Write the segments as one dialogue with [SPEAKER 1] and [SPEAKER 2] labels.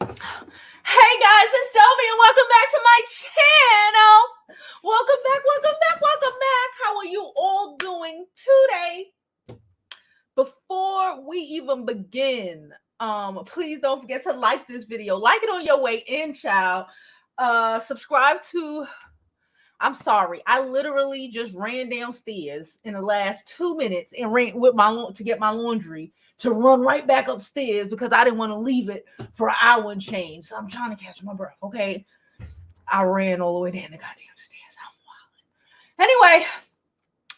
[SPEAKER 1] Hey guys, it's Jovi and welcome back to my channel. Welcome back. How are you all doing today? Before we even begin, please don't forget to like this video. Like it on your way in, child. Subscribe to I'm sorry. I literally just ran downstairs in the last 2 minutes and ran with to get my laundry to run right back upstairs because I didn't want to leave it for an hour and change. So I'm trying to catch my breath. Okay, I ran all the way down the goddamn stairs. I'm wild. Anyway,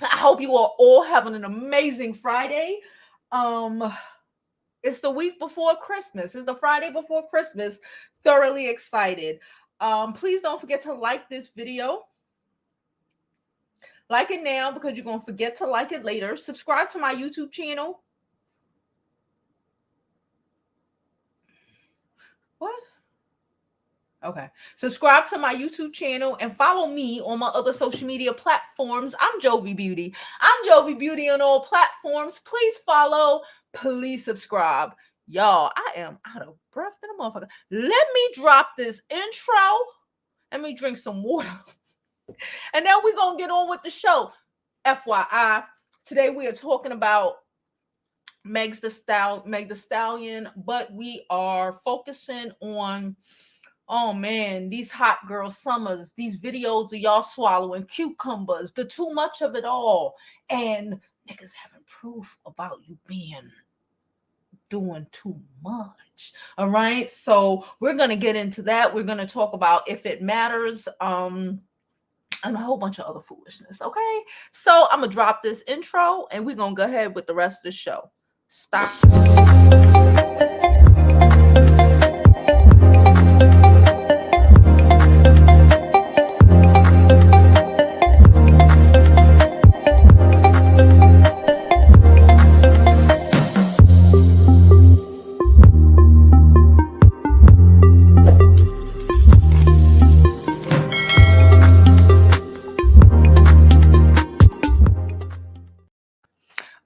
[SPEAKER 1] I hope you are all having an amazing Friday. It's the week before Christmas. It's the Friday before Christmas. Thoroughly excited. Please don't forget to like this video. Like it now because you're going to forget to like it later. Subscribe to my YouTube channel. What? Okay. Subscribe to my YouTube channel and follow me on my other social media platforms. I'm Jovi Beauty. I'm Jovi Beauty on all platforms. Please follow. Please subscribe. Y'all, I am out of breath than a motherfucker. Let me drop this intro. Let me drink some water. And then we're going to get on with the show. FYI, today we are talking about Meg the Stallion, but we are focusing on, oh man, these hot girl summers, these videos of y'all swallowing cucumbers, the too much of it all, and niggas having proof about you doing too much. All right, so we're going to get into that. We're going to talk about if it matters, and a whole bunch of other foolishness. Okay, so I'm gonna drop this intro and we're gonna go ahead with the rest of the show. Stop.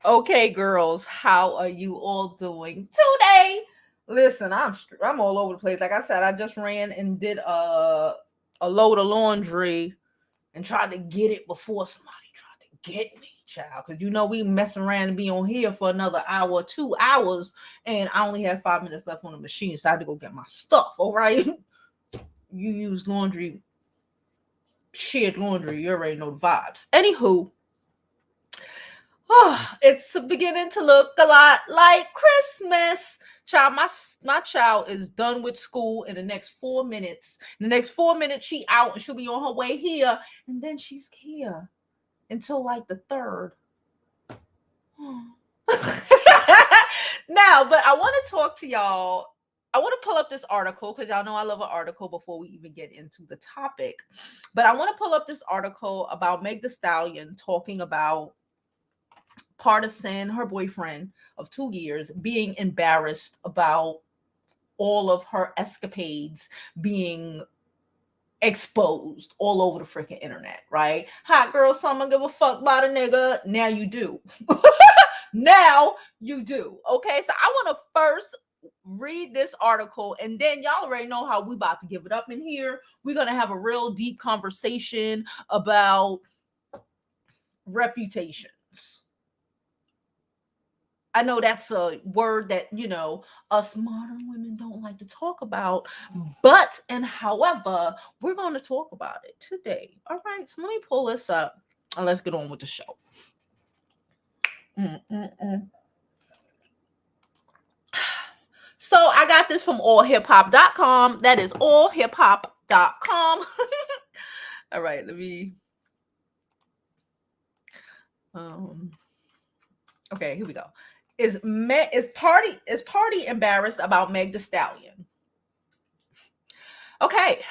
[SPEAKER 1] Okay, girls, how are you all doing today? Listen, I'm all over the place. Like I said, I just ran and did a load of laundry and tried to get it before somebody tried to get me, child. Because you know we messing around and be on here for another hour or 2 hours, and I only have 5 minutes left on the machine, so I had to go get my stuff. All right, you use laundry, shared laundry. You already know the vibes. Anywho. Oh, it's beginning to look a lot like Christmas. Child, my child is done with school in the next 4 minutes. In the next 4 minutes, she out and she'll be on her way here. And then she's here until like the 3rd. Now, but I want to talk to y'all. I want to pull up this article because y'all know I love an article before we even get into the topic. But I want to pull up this article about Meg the Stallion talking about Pardison, her boyfriend of 2 years, being embarrassed about all of her escapades being exposed all over the freaking internet, right? Hot girl summer, give a fuck about a nigga. Now you do. Now you do. Okay, so I want to first read this article, and then y'all already know how we about to give it up in here. We're going to have a real deep conversation about reputations. I know that's a word that, you know, us modern women don't like to talk about, but and however, we're going to talk about it today. All right, so let me pull this up and let's get on with the show. So I got this from allhiphop.com. That is allhiphop.com. All right, let me. Okay, here we go. Is Pardi embarrassed about Meg the Stallion? Okay.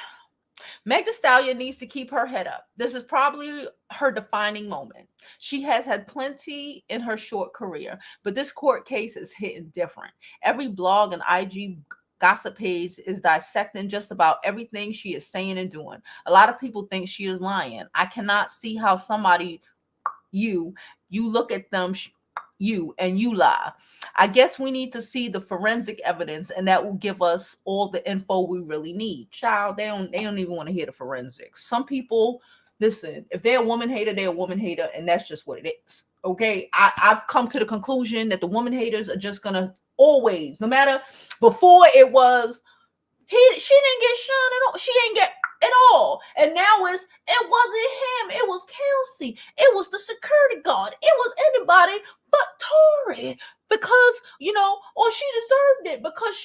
[SPEAKER 1] Meg the Stallion needs to keep her head up. This is probably her defining moment. She has had plenty in her short career, but this court case is hitting different. Every blog and IG gossip page is dissecting just about everything she is saying and doing. A lot of people think she is lying. I cannot see how somebody, you look at them you and you lie. I guess we need to see the forensic evidence, and that will give us all the info we really need. Child, they don't even want to hear the forensics. Some people, listen, if they're a woman hater, they're a woman hater, and that's just what it is. Okay. I've come to the conclusion that the woman haters are just gonna always, no matter, before it was she didn't get shunned at all. She ain't get at all. And now it wasn't him. It was Kelsey. It was the security guard. It was anybody but Tory. Because, or she deserved it because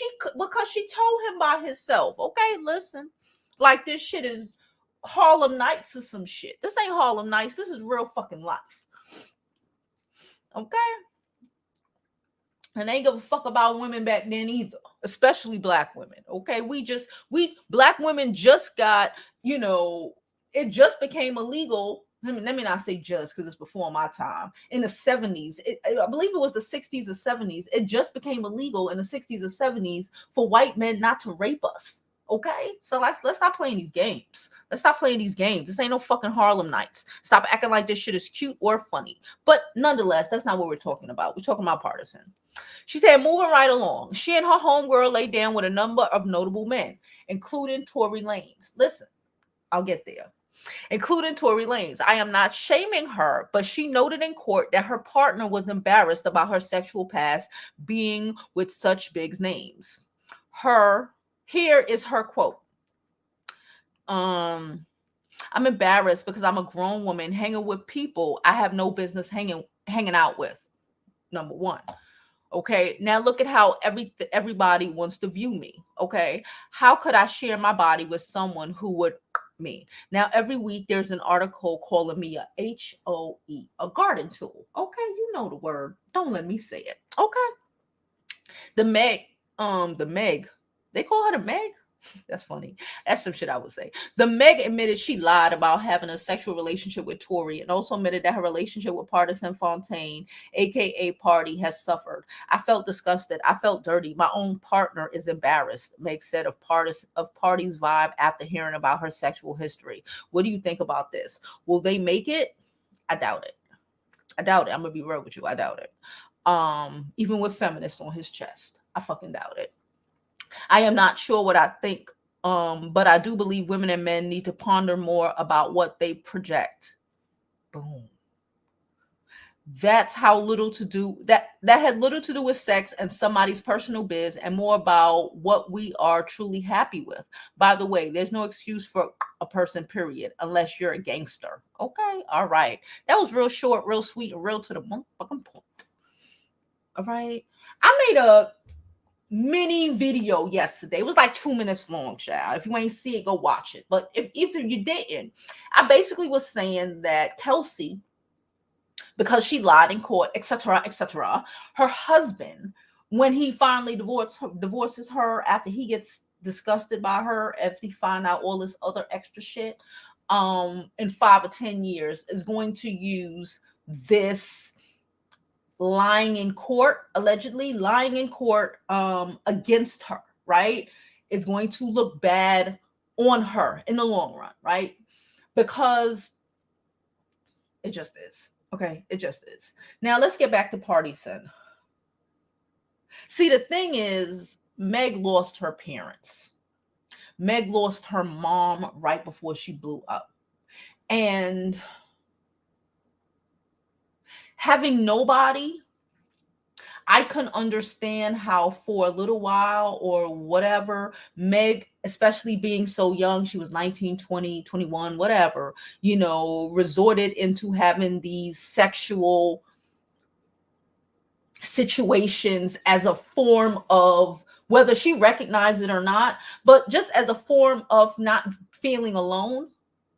[SPEAKER 1] she told him by herself. Okay, listen. Like this shit is Harlem Nights or some shit. This ain't Harlem Nights. This is real fucking life. Okay? And they ain't give a fuck about women back then either, especially black women. Okay, black women just got, it just became illegal. Let me not say just, because it's before my time. In the 70s, I believe it was the 60s or 70s. It just became illegal in the 60s or 70s for white men not to rape us. Okay, so let's stop playing these games. Let's stop playing these games. This ain't no fucking Harlem Nights. Stop acting like this shit is cute or funny. But nonetheless, that's not what we're talking about. We're talking about Pardison. She said, moving right along, she and her homegirl laid down with a number of notable men, including Tory Lanez. Listen, I'll get there. Including Tory Lanez. I am not shaming her, but she noted in court that her partner was embarrassed about her sexual past being with such big names. Here is her quote. I'm embarrassed because I'm a grown woman hanging with people I have no business hanging out with. Number one. Okay, now look at how everybody wants to view me. Okay, how could I share my body with someone who would me? Now, every week there's an article calling me a HOE, a garden tool. Okay, you know the word. Don't let me say it. Okay, the Meg, they call her the Meg. That's funny. That's some shit I would say. The Meg admitted she lied about having a sexual relationship with Tory, and also admitted that her relationship with Pardison Fontaine, aka Pardi, has suffered. I felt disgusted. I felt dirty. My own partner is embarrassed, Meg said of Pardi's vibe after hearing about her sexual history. What do you think about this? Will they make it? I doubt it. I'm gonna be real with you. I doubt it. Even with feminists on his chest, I fucking doubt it. I am not sure what I think, but I do believe women and men need to ponder more about what they project. Boom. That's how little to do that had little to do with sex and somebody's personal biz, and more about what we are truly happy with. By the way, there's no excuse for a person, period, unless you're a gangster. Okay, all right. That was real short, real sweet, and real to the motherfucking point. All right. I made a mini video yesterday. It was like 2 minutes long, child. If you ain't see it, go watch it. But if you didn't, I basically was saying that Kelsey, because she lied in court, etc., her husband, when he finally divorces her after he gets disgusted by her, if he find out all this other extra shit, in 5 or 10 years, is going to use this allegedly lying in court against her, right? It's going to look bad on her in the long run, right? Because it just is. Okay, it just is. Now let's get back to Pardison. See, the thing is, Meg lost her parents. Meg lost her mom right before she blew up. And having nobody, I can understand how for a little while or whatever, Meg, especially being so young, she was 19, 20, 21, whatever, resorted into having these sexual situations as a form of, whether she recognized it or not, but just as a form of not feeling alone.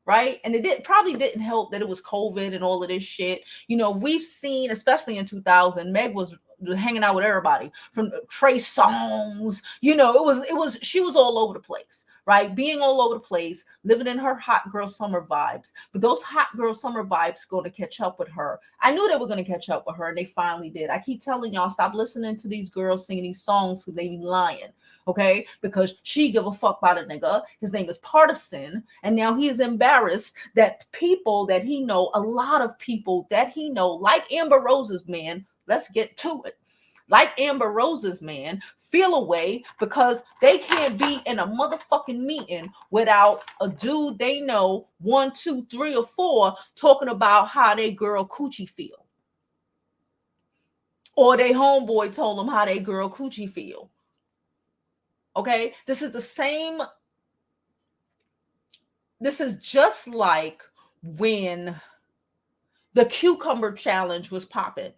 [SPEAKER 1] Right. And probably didn't help that it was COVID and all of this shit. We've seen, especially in 2000, Meg was hanging out with everybody from Trey Songz. She was all over the place, right? Being all over the place, living in her hot girl summer vibes. But those hot girl summer vibes going to catch up with her. I knew they were going to catch up with her, and they finally did. I keep telling y'all, stop listening to these girls singing these songs because they be lying. Okay, because she give a fuck about a nigga. His name is Pardison, and now he is embarrassed that people that he know, a lot of people that he know, like Amber Rose's man, Let's get to it. Like Amber Rose's man, feel away because they can't be in a motherfucking meeting without a dude they know, 1, 2, 3, or 4, talking about how they girl coochie feel. Or they homeboy told them how they girl coochie feel. Okay? This is the same. This is just like when the cucumber challenge was popping.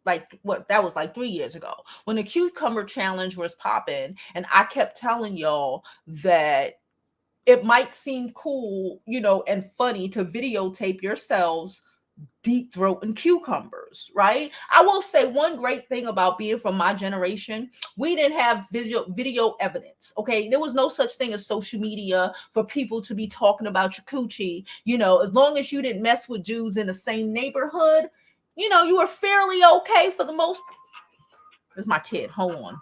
[SPEAKER 1] Like what, that was like 3 years ago when the cucumber challenge was popping, and I kept telling y'all that it might seem cool, and funny to videotape yourselves deep throating cucumbers, right? I will say one great thing about being from my generation, we didn't have video evidence. Okay, there was no such thing as social media for people to be talking about your coochie. As long as you didn't mess with Jews in the same neighborhood, you were fairly okay for the most. There's my kid. Hold on.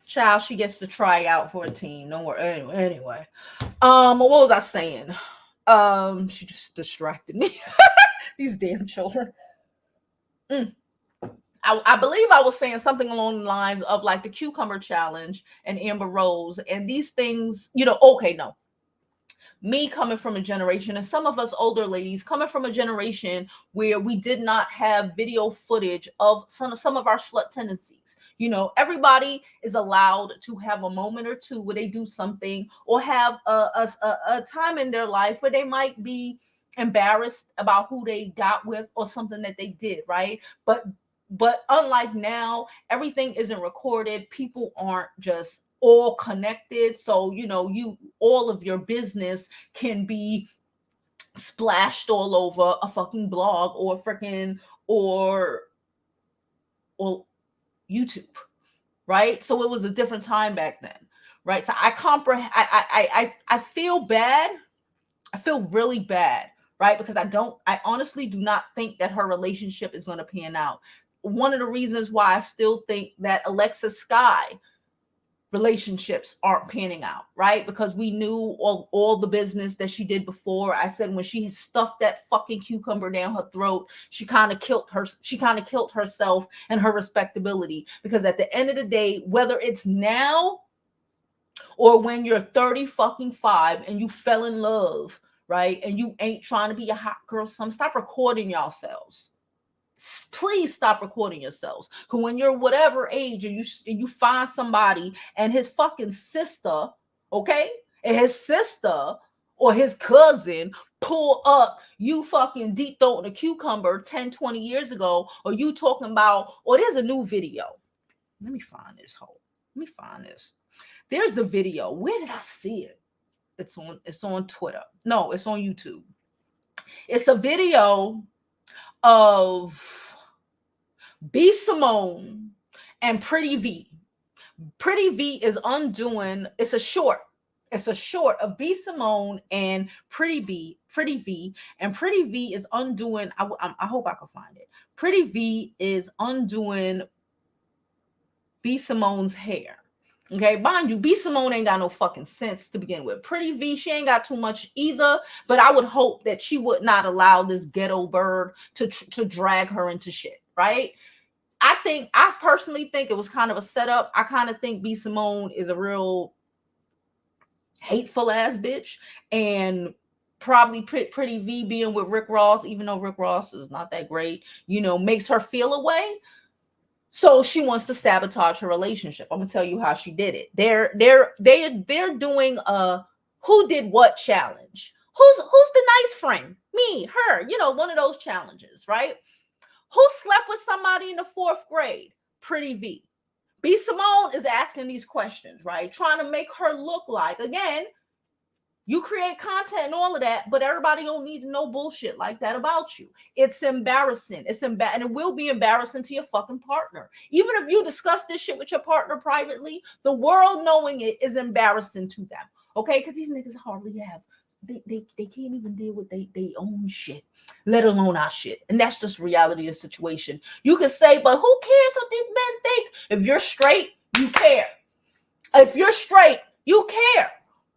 [SPEAKER 1] Child, she gets to try out for a team. Don't worry. Anyway. What was I saying? She just distracted me. These damn children. I believe I was saying something along the lines of like the cucumber challenge and Amber Rose and these things, okay, no. Me coming from a generation, and some of us older ladies coming from a generation where we did not have video footage of some of our slut tendencies. Everybody is allowed to have a moment or two where they do something or have a time in their life where they might be embarrassed about who they got with or something that they did, right? But unlike now, everything isn't recorded. People aren't just all connected. So, all of your business can be splashed all over a fucking blog or freaking or YouTube, right? So it was a different time back then, right? So I comprehend. I feel bad. I feel really bad, right? Because I honestly do not think that her relationship is going to pan out. One of the reasons why I still think that Alexis Sky relationships aren't panning out, right? Because we knew all the business that she did before. I said when she stuffed that fucking cucumber down her throat, she kind of killed herself and her respectability. Because at the end of the day, whether it's now or when you're 30 fucking 5 and you fell in love, right? And you ain't trying to be a hot girl, stop recording yourselves. Please stop recording yourselves. Because when you're whatever age and you find somebody and his fucking sister, okay, and his sister or his cousin pull up you fucking deep throating a cucumber 10, 20 years ago, or you talking about, or there's a new video. Let me find this hole. Let me find this. There's the video. Where did I see it? It's on Twitter. No, it's on YouTube. It's a video of B Simone and Pretty V. Pretty V is undoing, it's a short of B Simone and Pretty V, and Pretty V is undoing, I hope I can find it. Pretty V is undoing B Simone's hair. Okay, mind you, B Simone ain't got no fucking sense to begin with. Pretty V, she ain't got too much either, but I would hope that she would not allow this ghetto bird to drag her into shit, right? I personally think it was kind of a setup. I kind of think B Simone is a real hateful ass bitch, and probably Pretty V being with Rick Ross, even though Rick Ross is not that great, makes her feel away. So she wants to sabotage her relationship. I'm gonna tell you how she did it. They're doing a who did what challenge. Who's the nice friend? Me, her, one of those challenges, right? Who slept with somebody in the 4th grade? Pretty V. B Simone is asking these questions, right? Trying to make her look like, again, You create content and all of that, but everybody don't need to know bullshit like that about you. It's embarrassing. And it will be embarrassing to your fucking partner. Even if you discuss this shit with your partner privately, the world knowing it is embarrassing to them. Okay? Because these niggas hardly have. They can't even deal with they own shit, let alone our shit. And that's just reality of the situation. You can say, but who cares what these men think? If you're straight, you care. If you're straight, you care.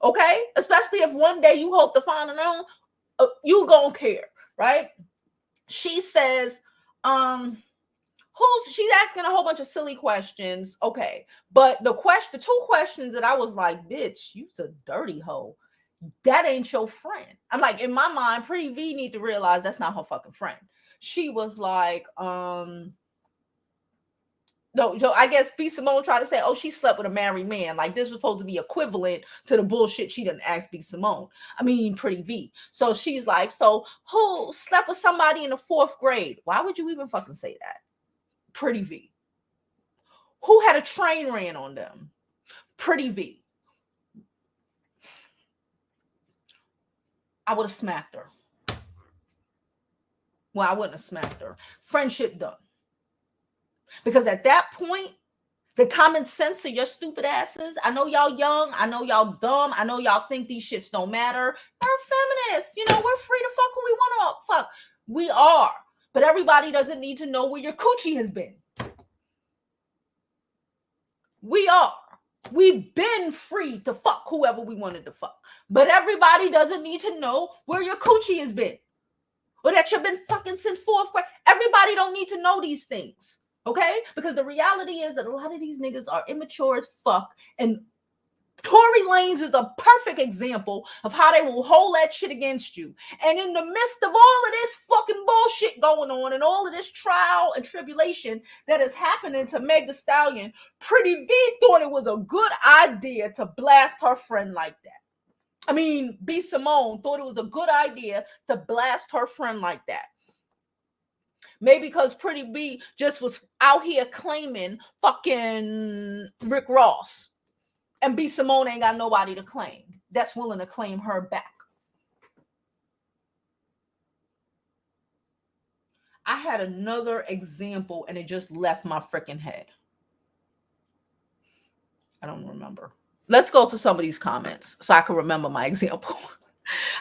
[SPEAKER 1] Okay? Especially if one day you hope to find an own, you gonna care, right? She says, she's asking a whole bunch of silly questions. Okay. But the two questions that I was like, bitch, you's a dirty hoe. That ain't your friend. I'm like, in my mind, Pretty V need to realize that's not her fucking friend. She was like, no, so I guess B Simone tried to say, oh, she slept with a married man. Like this was supposed to be equivalent to the bullshit she didn't ask B Simone. I mean, Pretty V. So she's like, so who slept with somebody in the 4th grade? Why would you even fucking say that? Pretty V. Who had a train ran on them? Pretty V. I would have smacked her. Well, I wouldn't have smacked her. Friendship done. Because at that point, the common sense of your stupid asses, I know y'all young, I know y'all dumb, I know y'all think these shits don't matter. We're feminists, we're free to fuck who we want to fuck. We are. But everybody doesn't need to know where your coochie has been. We are. We've been free to fuck whoever we wanted to fuck. But everybody doesn't need to know where your coochie has been. Or that you've been fucking since 4th grade. Everybody don't need to know these things. Okay? Because the reality is that a lot of these niggas are immature as fuck. And Tory Lanez is a perfect example of how they will hold that shit against you. And in the midst of all of this fucking bullshit going on and all of this trial and tribulation that is happening to Meg Thee Stallion, Pretty V thought it was a good idea to blast her friend like that. I mean, B Simone thought it was a good idea to blast her friend like that. Maybe because Pretty B just was out here claiming fucking Rick Ross. And B Simone ain't got nobody to claim that's willing to claim her back. I had another example and it just left my freaking head. I don't remember. Let's go to some of these comments so I can remember my example.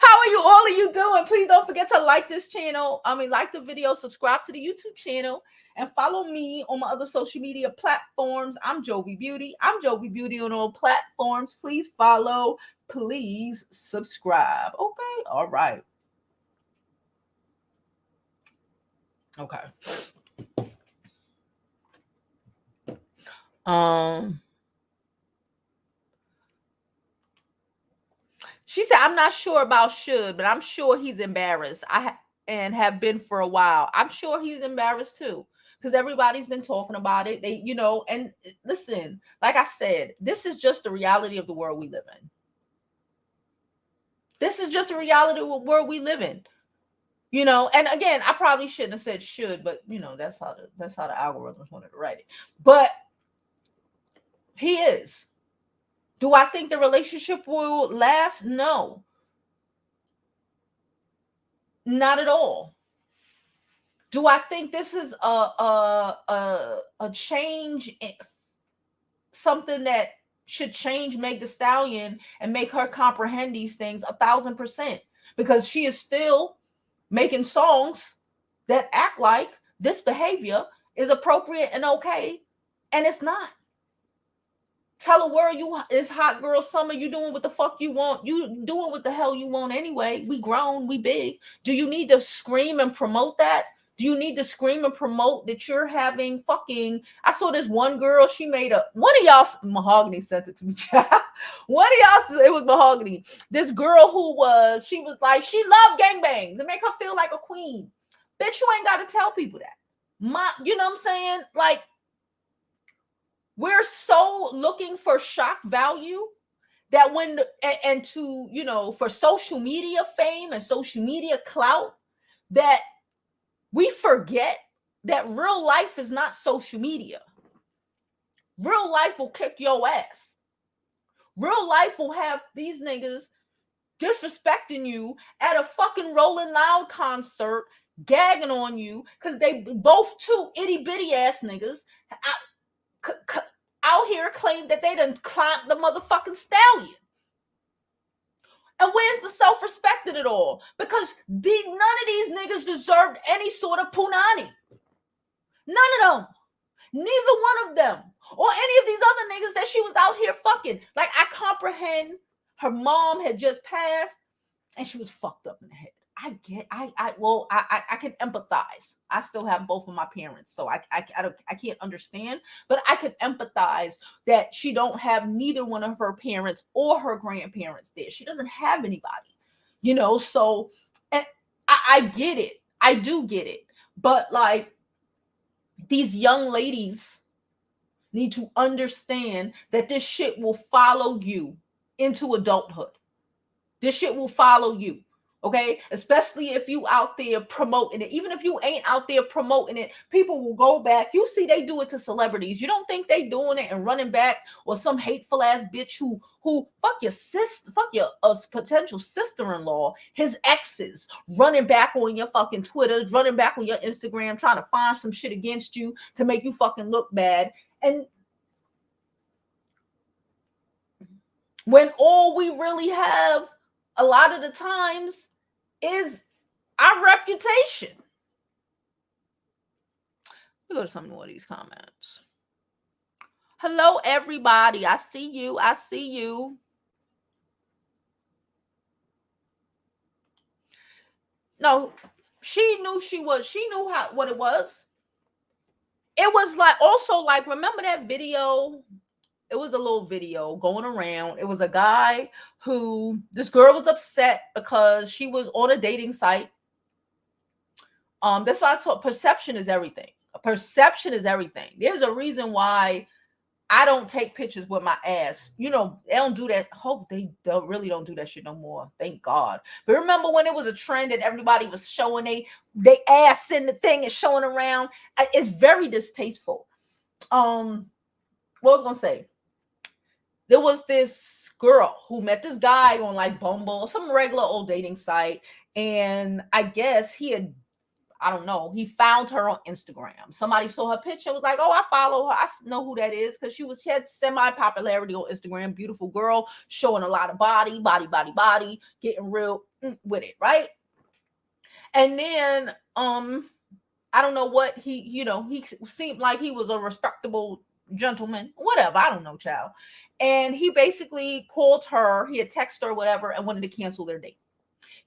[SPEAKER 1] How are all of you doing? Please don't forget to like this channel. Like the video, subscribe to the YouTube channel, and follow me on my other social media platforms. I'm Jovi Beauty. I'm Jovi Beauty on all platforms. Please follow. Please subscribe. Okay. All right. Okay. She said, I'm not sure about should, but I'm sure he's embarrassed. And have been for a while. I'm sure he's embarrassed too. Because everybody's been talking about it. They, and listen, like I said, this is just the reality of the world we live in. This is just the reality of the world we live in. And again, I probably shouldn't have said should, but that's how the algorithms wanted to write it. But he is. Do I think the relationship will last? No. Not at all. Do I think this is a change, something that should change Meg Thee Stallion and make her comprehend these things 1,000%? Because she is still making songs that act like this behavior is appropriate and okay, and it's not. Tell the world it's hot girl summer. You doing what the fuck you want. You doing what the hell you want anyway. We grown, we big. Do you need to scream and promote that? Do you need to scream and promote that you're having fucking... I saw this one girl, she made one of y'all, Mahogany sent it to me, child. One of y'all, it was Mahogany. This girl she was like, she loved gangbangs and make her feel like a queen. Bitch, you ain't got to tell people that. You know what I'm saying? Like, we're so looking for shock value that for social media fame and social media clout, that we forget that real life is not social media. Real life will kick your ass. Real life will have these niggas disrespecting you at a fucking Rolling Loud concert, gagging on you, because they both two itty bitty ass niggas out here claim that they done climbed the motherfucking stallion. And where's the self-respect in it all? Because none of these niggas deserved any sort of punani. None of them. Neither one of them. Or any of these other niggas that she was out here fucking. Like, I comprehend her mom had just passed and she was fucked up in the head. I can empathize. I still have both of my parents, so I can't understand, but I can empathize that she don't have neither one of her parents or her grandparents there. She doesn't have anybody, so, and I get it. I do get it. But like, these young ladies need to understand that this shit will follow you into adulthood. This shit will follow you. Okay, especially if you out there promoting it. Even if you ain't out there promoting it, people will go back. You see, they do it to celebrities. You don't think they doing it and running back, or some hateful ass bitch who fuck your sister, fuck your potential sister-in-law, his exes, running back on your fucking Twitter, running back on your Instagram, trying to find some shit against you to make you fucking look bad. And when all we really have a lot of the times is our reputation. We go to some more of these comments. Hello, everybody. I see you. I see you. No, she knew what it was. It was like, also like, remember that video? It was a little video going around. It was a guy who, this girl was upset because she was on a dating site. That's why I thought perception is everything. Perception is everything. There's a reason why I don't take pictures with my ass. They don't do that. Hope they really don't do that shit no more. Thank God. But remember when it was a trend and everybody was showing they ass in the thing and showing around? It's very distasteful. What was I gonna say? There was this girl who met this guy on like Bumble, some regular old dating site, and I guess I don't know, he found her on Instagram. Somebody saw her picture, was like, oh, I follow her. I know who that is, because she had semi-popularity on Instagram. Beautiful girl, showing a lot of body, getting real with it, right? And then I don't know what he seemed like he was a respectable gentleman, whatever, I don't know, child. And he basically called her, he had texted her, whatever, and wanted to cancel their date.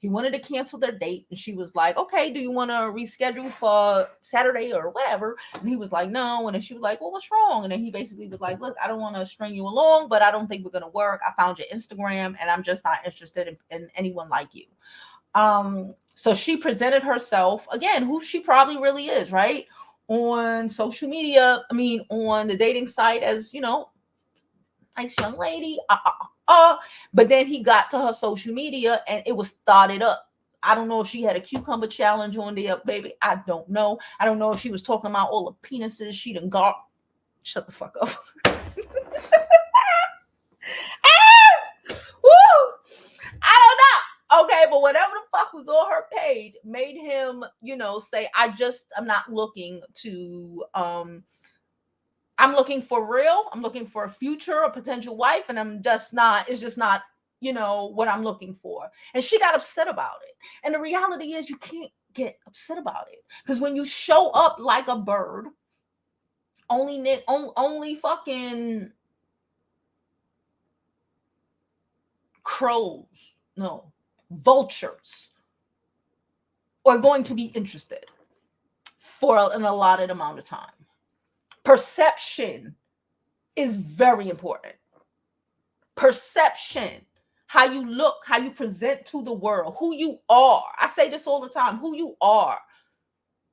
[SPEAKER 1] He wanted to cancel their date, and she was like, okay, do you want to reschedule for Saturday or whatever? And he was like, no. And then she was like, well, what's wrong? And then he basically was like, look, I don't want to string you along, but I don't think we're going to work. I found your Instagram, and I'm just not interested in anyone like you. So she presented herself, again, who she probably really is, right? On social media, on the dating site, as, nice young lady, but then he got to her social media and it was started up. I don't know if she had a cucumber challenge on there, baby. I don't know. I don't know if she was talking about all the penises she done got. Shut the fuck up. Woo! I don't know. Okay, but whatever the fuck was on her page made him, say, I'm not looking to, I'm looking for real. I'm looking for a future, a potential wife, and it's just not, what I'm looking for. And she got upset about it. And the reality is you can't get upset about it. Because when you show up like a bird, only fucking crows, no, vultures are going to be interested for an allotted amount of time. Perception is very important. Perception, how you look, how you present to the world, who you are. I say this all the time, who you are.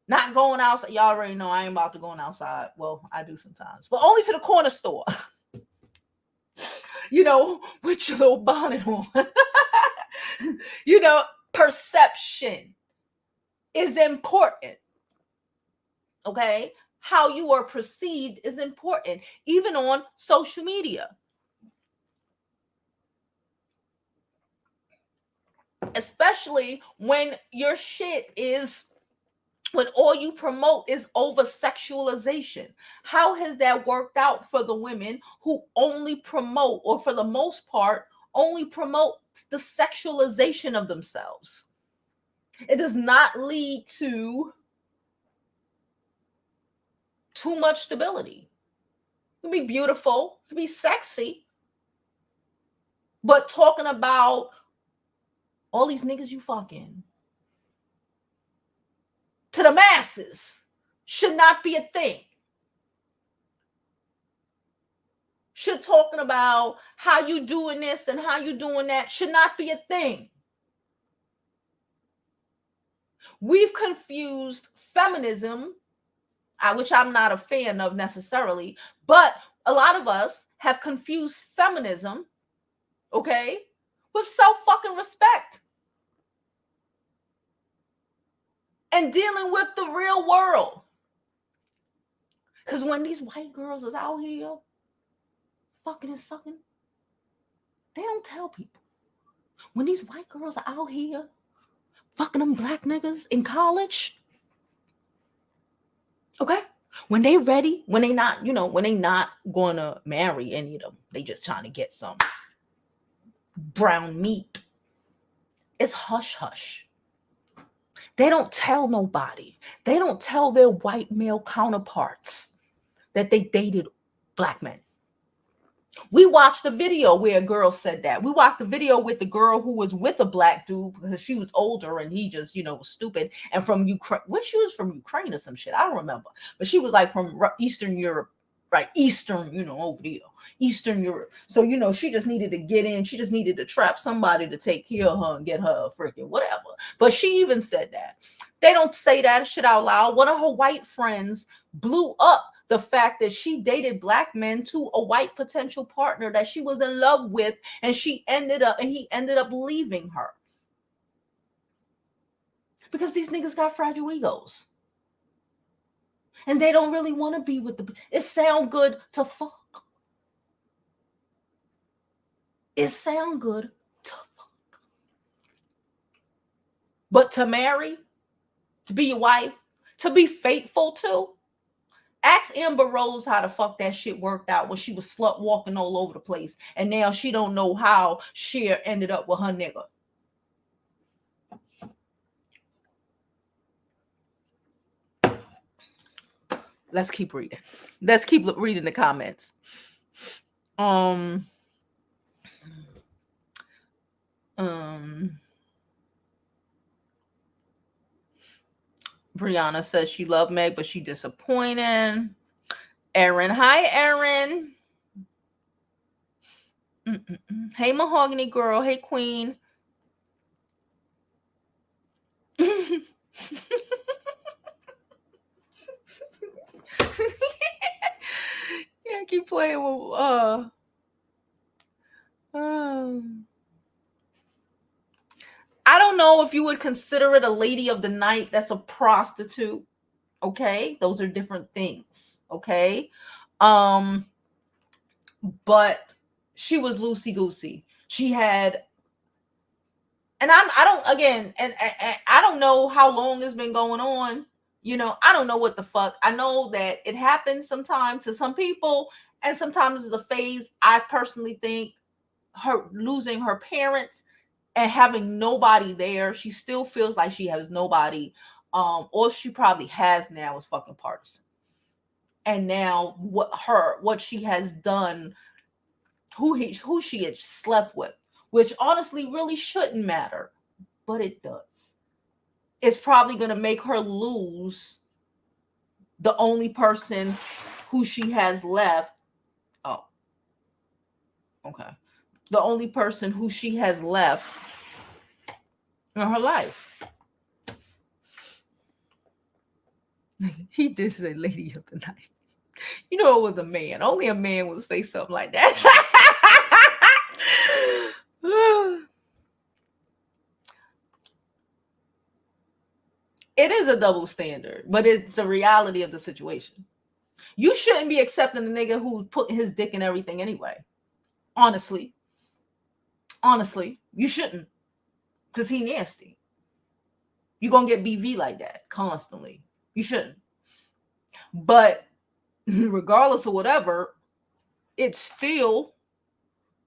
[SPEAKER 1] Not going outside. Y'all already know I ain't about to going outside. Well, I do sometimes, but only to the corner store. With your little bonnet on. Perception is important. Okay? How you are perceived is important, even on social media. Especially when your shit is, when all you promote is over sexualization. How has that worked out for the women who only promote, or for the most part, only promote the sexualization of themselves? It does not lead to too much stability. You can be beautiful, you can be sexy, but talking about all these niggas you fucking to the masses should not be a thing. Should talking about how you doing this and how you doing that should not be a thing. We've confused feminism, which I'm not a fan of necessarily, but a lot of us have confused feminism, okay, with self-fucking respect and dealing with the real world. Because when these white girls is out here fucking and sucking, they don't tell people. When these white girls are out here fucking them black niggas in college, okay, when they ready, when they not, when they not gonna marry any of them, they just trying to get some brown meat, it's hush hush. They don't tell nobody. They don't tell their white male counterparts that they dated black men. We watched a video where a girl said that. We watched a video with the girl who was with a black dude because she was older and he just, was stupid. And from Ukraine, she was from Ukraine or some shit. I don't remember. But she was like from Eastern Europe, right? Eastern, over there, Eastern Europe. So, she just needed to get in. She just needed to trap somebody to take care of her and get her a freaking whatever. But she even said that. They don't say that shit out loud. One of her white friends blew up the fact that she dated black men to a white potential partner that she was in love with, and he ended up leaving her. Because these niggas got fragile egos. And they don't really want to be with it sound good to fuck. It sound good to fuck. But to marry, to be your wife, to be faithful to, ask Amber Rose how the fuck that shit worked out when she was slut walking all over the place. And now she don't know how Cher ended up with her nigga. Let's keep reading. Let's keep reading the comments. Brianna says she loved Meg, but she disappointed. Erin, hi Erin. Hey Mahogany Girl, hey Queen. Yeah, I keep playing with I don't know if you would consider it a lady of the night. That's a prostitute. Okay, those are different things. Okay, but she was loosey goosey. She had, and I don't again, and I don't know how long it's been going on. I don't know what the fuck. I know that it happens sometimes to some people, and sometimes it's a phase. I personally think her losing her parents and having nobody there, she still feels like she has nobody. All she probably has now is fucking Pardison. And now what she has done, who she had slept with, which honestly really shouldn't matter, but it does. It's probably gonna make her lose the only person who she has left. Oh, okay. The only person who she has left in her life. He did say lady of the night. It was a man. Only a man would say something like that. It is a double standard, but it's the reality of the situation. You shouldn't be accepting a nigga who's putting his dick in everything anyway. Honestly, you shouldn't. because he nasty. You're going to get BV like that constantly. You shouldn't. But regardless of whatever, it's still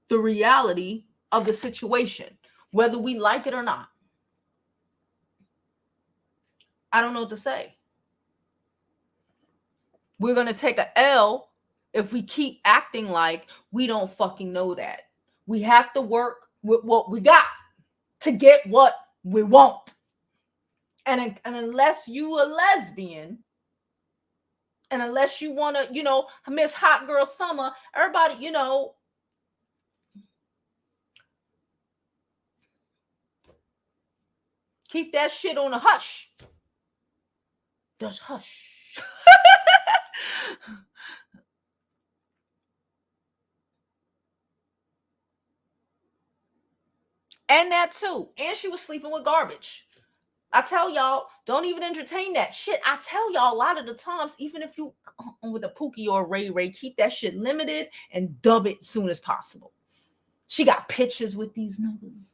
[SPEAKER 1] the reality of the situation, whether we like it or not. I don't know what to say. We're going to take a L if we keep acting like we don't fucking know that. We have to work with what we got to get what we want. And unless you a lesbian, and unless you want to, miss hot girl summer, everybody, keep that shit on a hush. Just hush. And that too. And she was sleeping with garbage. I tell y'all, don't even entertain that shit. I tell y'all a lot of the times, even if you with a Pookie or a Ray, keep that shit limited and dub it soon as possible. She got pictures with these niggas,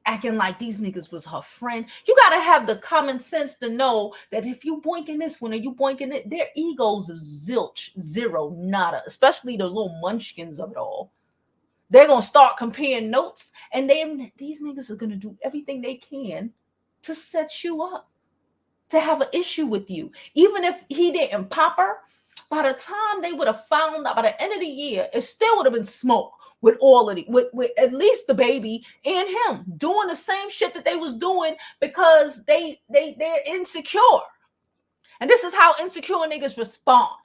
[SPEAKER 1] acting like these niggas was her friend. You got to have the common sense to know that if you boinking this one or you boinking it, their egos is zilch, zero, nada, especially the little munchkins of it all. They're going to start comparing notes, and these niggas are going to do everything they can to set you up, to have an issue with you. Even if he didn't pop her, by the time they would have found out, by the end of the year, it still would have been smoke with all of it, with at least the baby and him doing the same shit that they was doing because they're insecure. And this is how insecure niggas respond.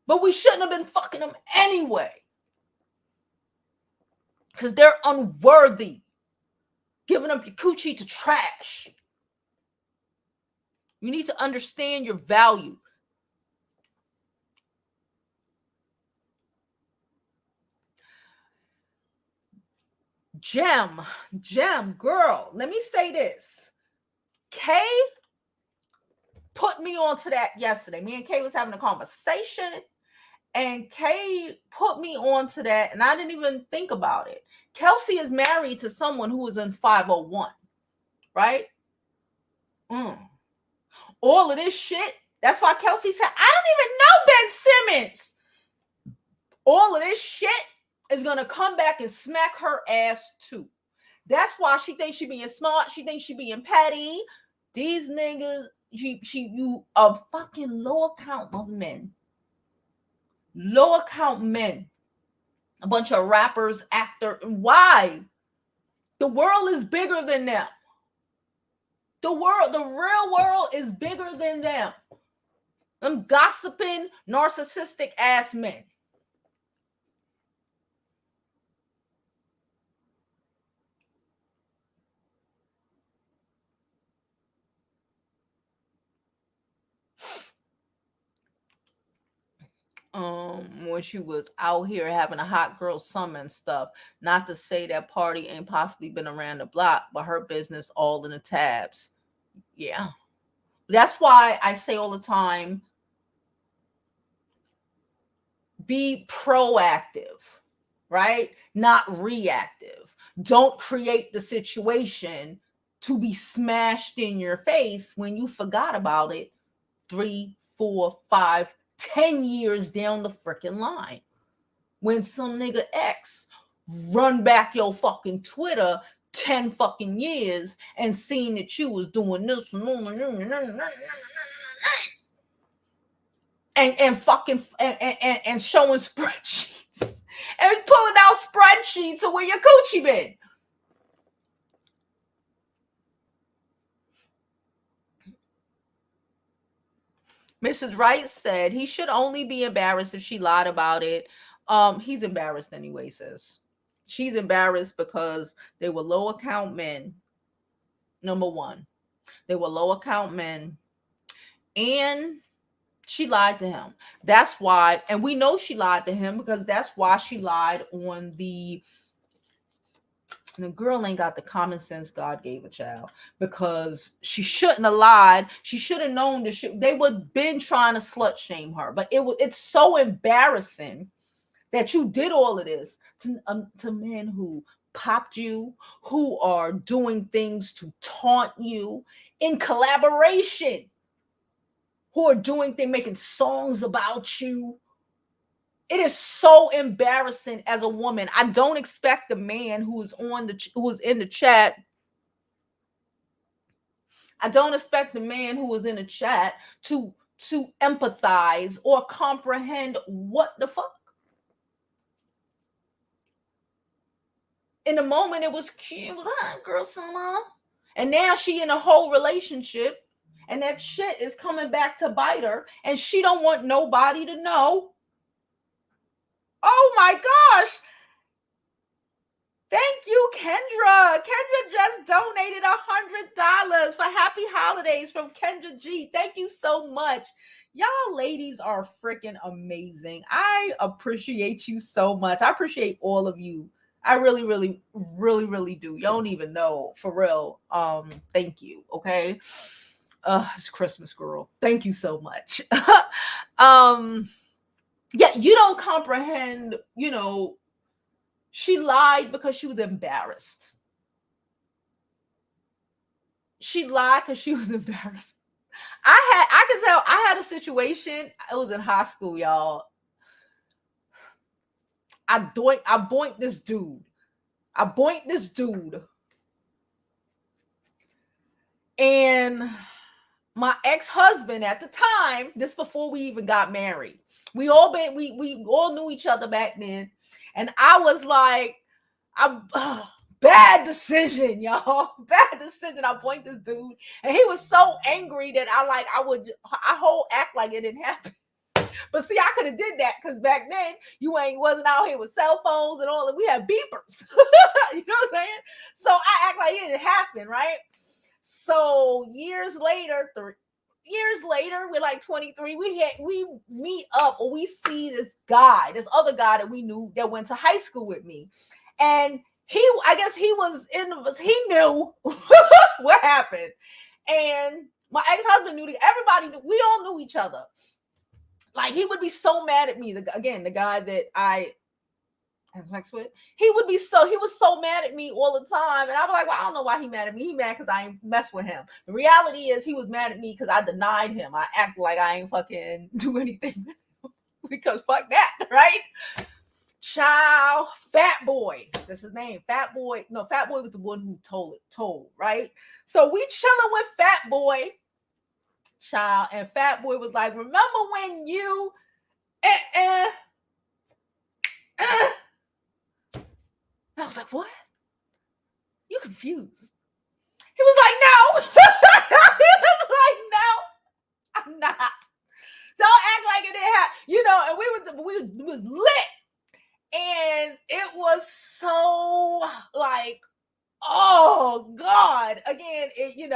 [SPEAKER 1] But we shouldn't have been fucking them anyway, because they're unworthy. Giving up your coochie to trash. You need to understand your value. Gem, girl, let me say this. Kay put me onto that yesterday. Me and Kay was having a conversation, and Kay put me onto that, and I didn't even think about it. Kelsey is married to someone who is in 501, right? All of this shit. That's why Kelsey said, I don't even know Ben Simmons. All of this shit is going to come back and smack her ass too. That's why she thinks she being smart. She thinks she being petty. These niggas, you a fucking low account of men. Low account men. A bunch of rappers, actors. Why? The world is bigger than them. The real world is bigger than them. Them gossiping, narcissistic ass men. When she was out here having a hot girl summer and stuff. Not to say that Pardi ain't possibly been around the block, but her business all in the tabs. Yeah. That's why I say all the time, be proactive, right? Not reactive. Don't create the situation to be smashed in your face when you forgot about it 3, 4, 5, 10 years down the freaking line. When some nigga X run back your fucking Twitter 10 fucking years and seen that you was doing this and fucking and showing spreadsheets and pulling out spreadsheets of where your coochie been. Mrs. Wright said he should only be embarrassed if she lied about it. He's embarrassed anyway, sis. She's embarrassed because they were low account men. Number one, they were low account men, and she lied to him. That's why, and we know she lied to him because that's why she lied on the girl ain't got the common sense God gave a child, because she shouldn't have lied. She should have known that they would been trying to slut shame her, but it's so embarrassing that you did all of this to men who popped you, who are doing things to taunt you in collaboration, who are doing things, making songs about you. It is so embarrassing as a woman. I don't expect the man who's in the chat. I don't expect the man who was in the chat to empathize or comprehend what the fuck. In the moment, it was cute. Girl, summer. And now she in a whole relationship, and that shit is coming back to bite her, and she don't want nobody to know. Oh my gosh. Thank you, Kendra. Kendra just donated $100 for happy holidays from Kendra G. Thank you so much. Y'all ladies are freaking amazing. I appreciate you so much. I appreciate all of you. I really, really, really, really do. You don't even know, for real. Thank you. Okay. It's Christmas, girl. Thank you so much. Yeah, you don't comprehend, she lied because she was embarrassed. She lied because she was embarrassed. I could tell I had a situation. I was in high school, y'all. I boinked this dude. And my ex-husband at the time, this before we even got married. We all knew each other back then. And I was like, bad decision, y'all. Bad decision. I boinked this dude. And he was so angry that I whole act like it didn't happen. But see, I could have did that because back then you wasn't out here with cell phones and all that. We had beepers. You know what I'm saying? So I act like it didn't happen, right? So years later, we're like 23. We meet up, or we see this other guy that we knew that went to high school with me, and I guess he knew what happened, and my ex-husband knew. Everybody knew. We all knew each other. Like, he would be so mad at me. The guy that I have sex with, he was so mad at me all the time. And I was like, well, I don't know why he mad at me. He mad because I ain't mess with him. The reality is he was mad at me because I denied him. I act like I ain't fucking do anything with him because fuck that, right? Child, Fat Boy. That's his name. Fat Boy. No, Fat Boy was the one who told, right? So we chilling with Fat Boy. Child, and Fat Boy was like, remember when you and I was like, what? You confused? He was like, no. He was like, no, I'm not. Don't act like it didn't happen. And we was lit. And it was so like, oh God. Again, he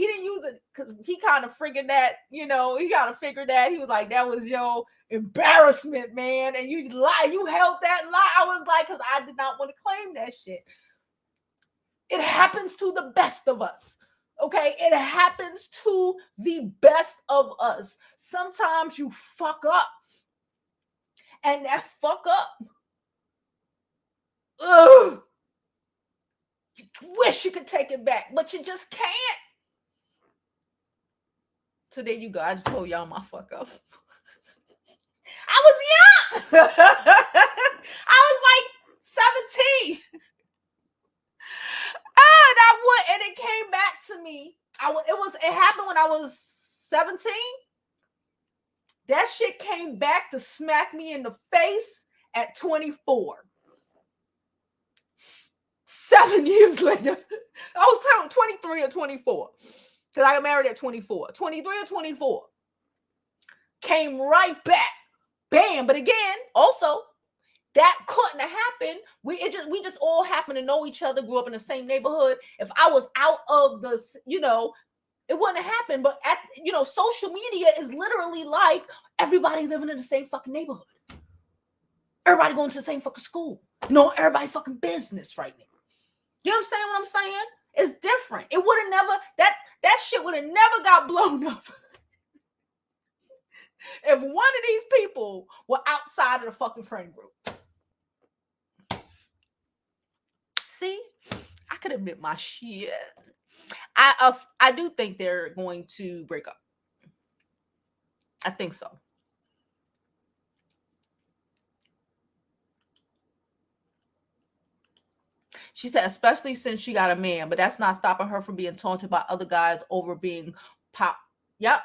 [SPEAKER 1] didn't use it because he kind of figured that, he kind of figured that. He was like, that was your embarrassment, man. And you held that lie. I was like, because I did not want to claim that shit. It happens to the best of us. Okay, it happens to the best of us. Sometimes you fuck up. And that fuck up, you wish you could take it back, but you just can't. So there you go. I just told y'all my fuck up. I was young. I was like 17. And it came back to me. It happened when I was 17. That shit came back to smack me in the face at 24. 7 years later. I was 23 or 24. Because I got married at 24. 23 or 24. Came right back. Bam. But again, also, that couldn't have happened. We just all happened to know each other, grew up in the same neighborhood. If I was out of the, it wouldn't have happened. But social media is literally like everybody living in the same fucking neighborhood. Everybody going to the same fucking school. Everybody fucking business right now. You understand what I'm saying? It's different. It would have never, that shit would have never got blown up if one of these people were outside of the fucking friend group. See, I could admit my shit. I do think they're going to break up. I think so. She said, especially since she got a man, but that's not stopping her from being taunted by other guys over being pop. Yep.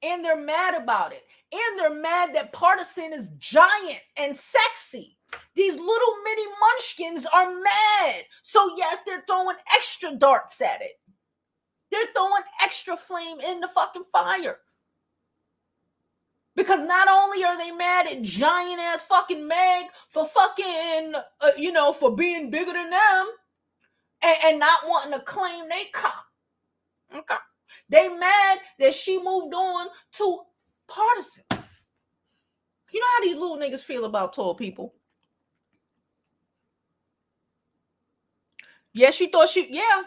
[SPEAKER 1] And they're mad about it. And they're mad that Pardison is giant and sexy. These little mini munchkins are mad. So yes, they're throwing extra darts at it. They're throwing extra flame in the fucking fire. Because not only are they mad at giant ass fucking Meg for fucking, for being bigger than them and not wanting to claim they cop. Okay. They mad that she moved on to Pardison. You know how these little niggas feel about tall people? Yeah, she thought yeah.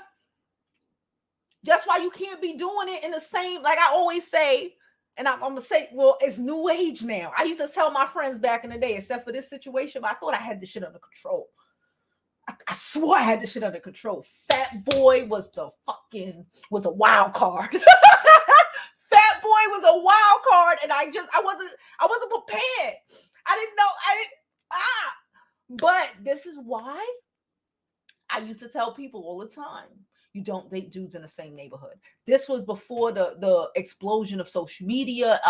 [SPEAKER 1] That's why you can't be doing it in the same, like I always say, and I'm going to say, well, it's new age now. I used to tell my friends back in the day, except for this situation, but I thought I had this shit under control. I swore I had this shit under control. Fat Boy was a wild card. Fat Boy was a wild card, and I wasn't prepared. I didn't know. But this is why I used to tell people all the time, you don't date dudes in the same neighborhood. This was before the explosion of social media.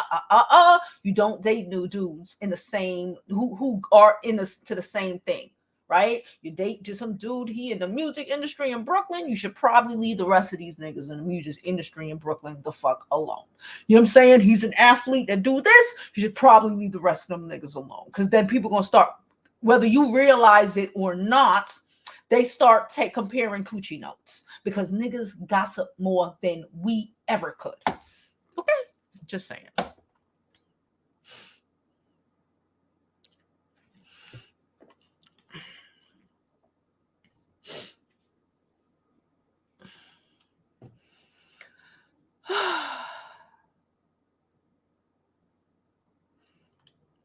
[SPEAKER 1] You don't date new dudes in the same who are to the same thing, right? You date just some dude he in the music industry in Brooklyn. You should probably leave the rest of these niggas in the music industry in Brooklyn the fuck alone. You know what I'm saying? He's an athlete that do this. You should probably leave the rest of them niggas alone, because then people gonna start, whether you realize it or not, they start comparing coochie notes, because niggas gossip more than we ever could. Okay, just saying.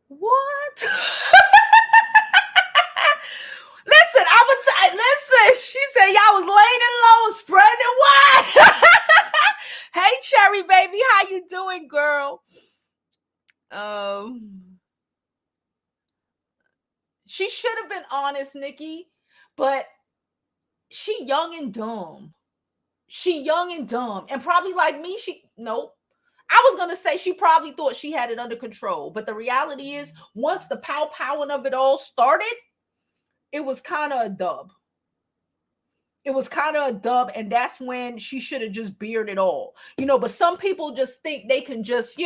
[SPEAKER 1] What? Listen, listen. She said y'all was laying it low, spreading it wide. Hey, Cherry baby, how you doing, girl? She should have been honest, Nikki, but she young and dumb. She young and dumb, and probably like me. Nope. I was gonna say she probably thought she had it under control, but the reality is, once the powing of it all started, it was kind of a dub. It was kind of a dub, and that's when she should have just beared it all, But some people just think they can just,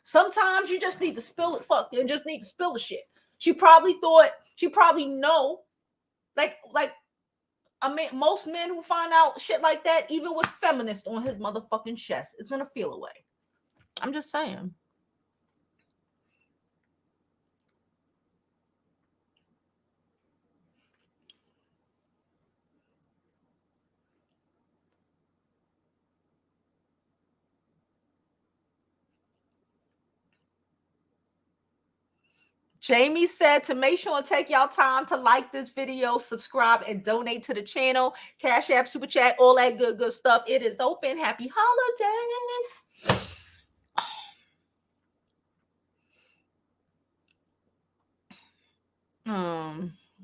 [SPEAKER 1] Sometimes you just need to spill it. Fuck, you just need to spill the shit. She probably know, like most men who find out shit like that, even with feminist on his motherfucking chest, it's gonna feel away. I'm just saying. Jamie said to make sure and take y'all time to like this video, subscribe, and donate to the channel. Cash App, Super Chat, all that good stuff. It is open. Happy holidays.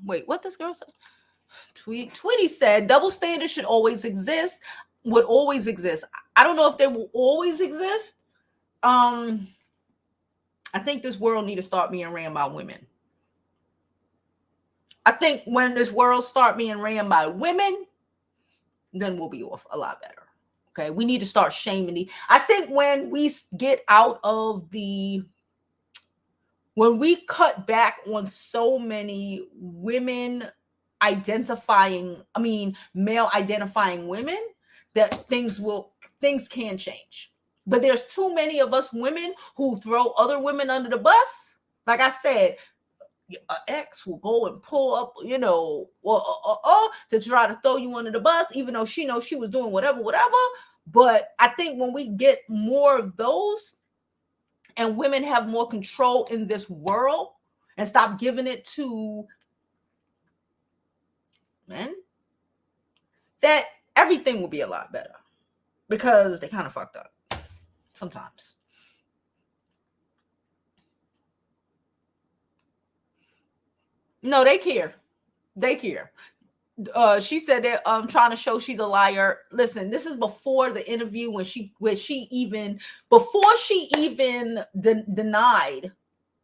[SPEAKER 1] Wait, what this girl said? Tweety said double standards should always exist. Would always exist. I don't know if they will always exist. I think this world need to start being ran by women. I think when this world start being ran by women, then we'll be off a lot better. Okay, we need to start shaming I think when we get out of when we cut back on so many male identifying women, that things can change. But there's too many of us women who throw other women under the bus. Like I said, an ex will go and pull up, to try to throw you under the bus, even though she knows she was doing whatever. But I think when we get more of those, and women have more control in this world, and stop giving it to men, that everything will be a lot better, because they kind of fucked up sometimes. No, they care. They care. She said that trying to show she's a liar. Listen, this is before the interview when she even denied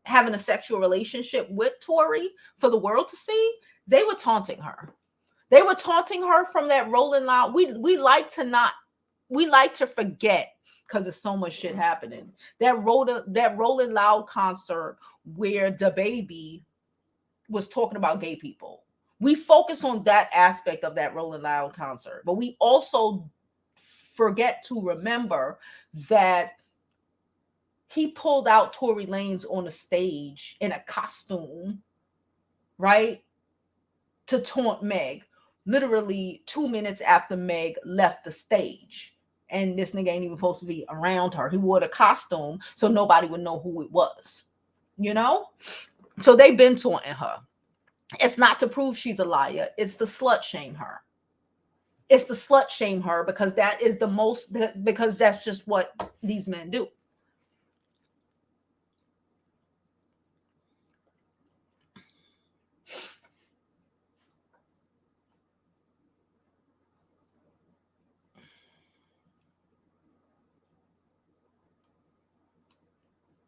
[SPEAKER 1] having a sexual relationship with Tory for the world to see. They were taunting her. They were taunting her from that Rolling Loud. We like to forget, because there's so much shit happening. That Rolling Loud concert where DaBaby was talking about gay people. We focus on that aspect of that Rolling Loud concert, but we also forget to remember that he pulled out Tory Lanez on the stage in a costume, right, to taunt Meg, literally 2 minutes after Meg left the stage. And this nigga ain't even supposed to be around her. He wore the costume so nobody would know who it was, you know? So they've been taunting her. It's not to prove she's a liar. It's to slut shame her. It's to slut shame her, because that is because that's just what these men do.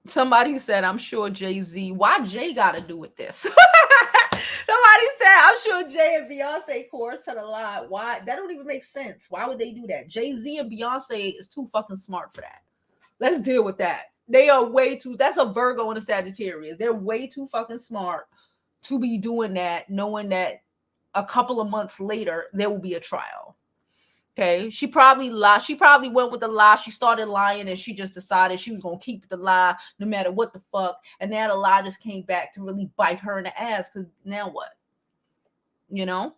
[SPEAKER 1] Somebody said, I'm sure Jay-Z. Why Jay got to do with this? Somebody said, I'm sure Jay and Beyonce chorus to the lie. Why? That don't even make sense. Why would they do that? Jay-Z and Beyonce is too fucking smart for that. Let's deal with that. They are way too, that's a Virgo and a Sagittarius. They're way too fucking smart to be doing that, knowing that a couple of months later, there will be a trial. Okay, she probably lied. She probably went with the lie. She started lying and she just decided she was going to keep the lie no matter what the fuck. And now the lie just came back to really bite her in the ass, because now what? You know?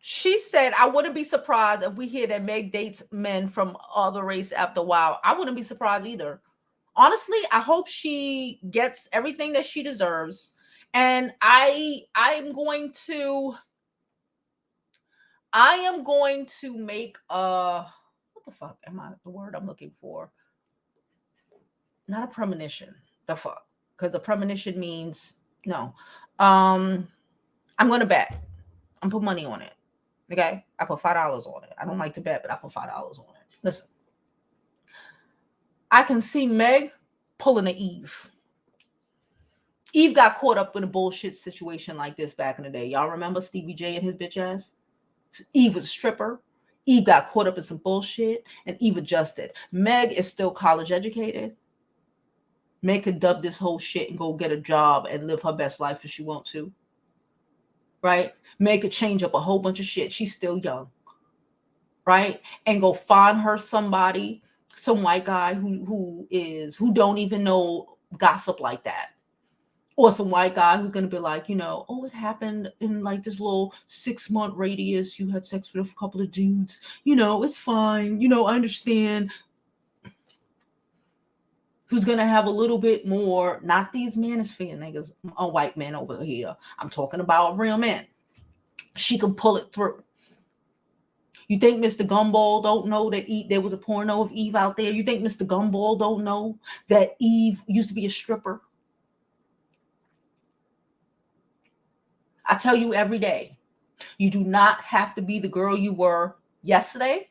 [SPEAKER 1] She said, I wouldn't be surprised if we hear that Meg dates men from other race after a while. I wouldn't be surprised either. Honestly, I hope she gets everything that she deserves. And I am going to make what the fuck am I the word I'm looking for? Not a premonition. The fuck. Because a premonition means no. I'm gonna bet. I'm put money on it. Okay. I put $5 on it. I don't like to bet, but I put $5 on it. Listen. I can see Meg pulling an Eve. Eve got caught up in a bullshit situation like this back in the day. Y'all remember Stevie J and his bitch ass? Eve was a stripper. Eve got caught up in some bullshit, and Eve adjusted. Meg is still college educated. Meg could dub this whole shit and go get a job and live her best life if she wants to. Right? Meg could change up a whole bunch of shit. She's still young. Right? And go find her somebody, some white guy who don't even know gossip like that. Or some white guy who's going to be like, oh, it happened in like this little 6-month radius. You had sex with a couple of dudes. It's fine. I understand. Who's going to have a little bit more, not these manosphere niggas, a white man over here. I'm talking about real men. She can pull it through. You think Mr. Gumball don't know that there was a porno of Eve out there? You think Mr. Gumball don't know that Eve used to be a stripper? I tell you every day, you do not have to be the girl you were yesterday,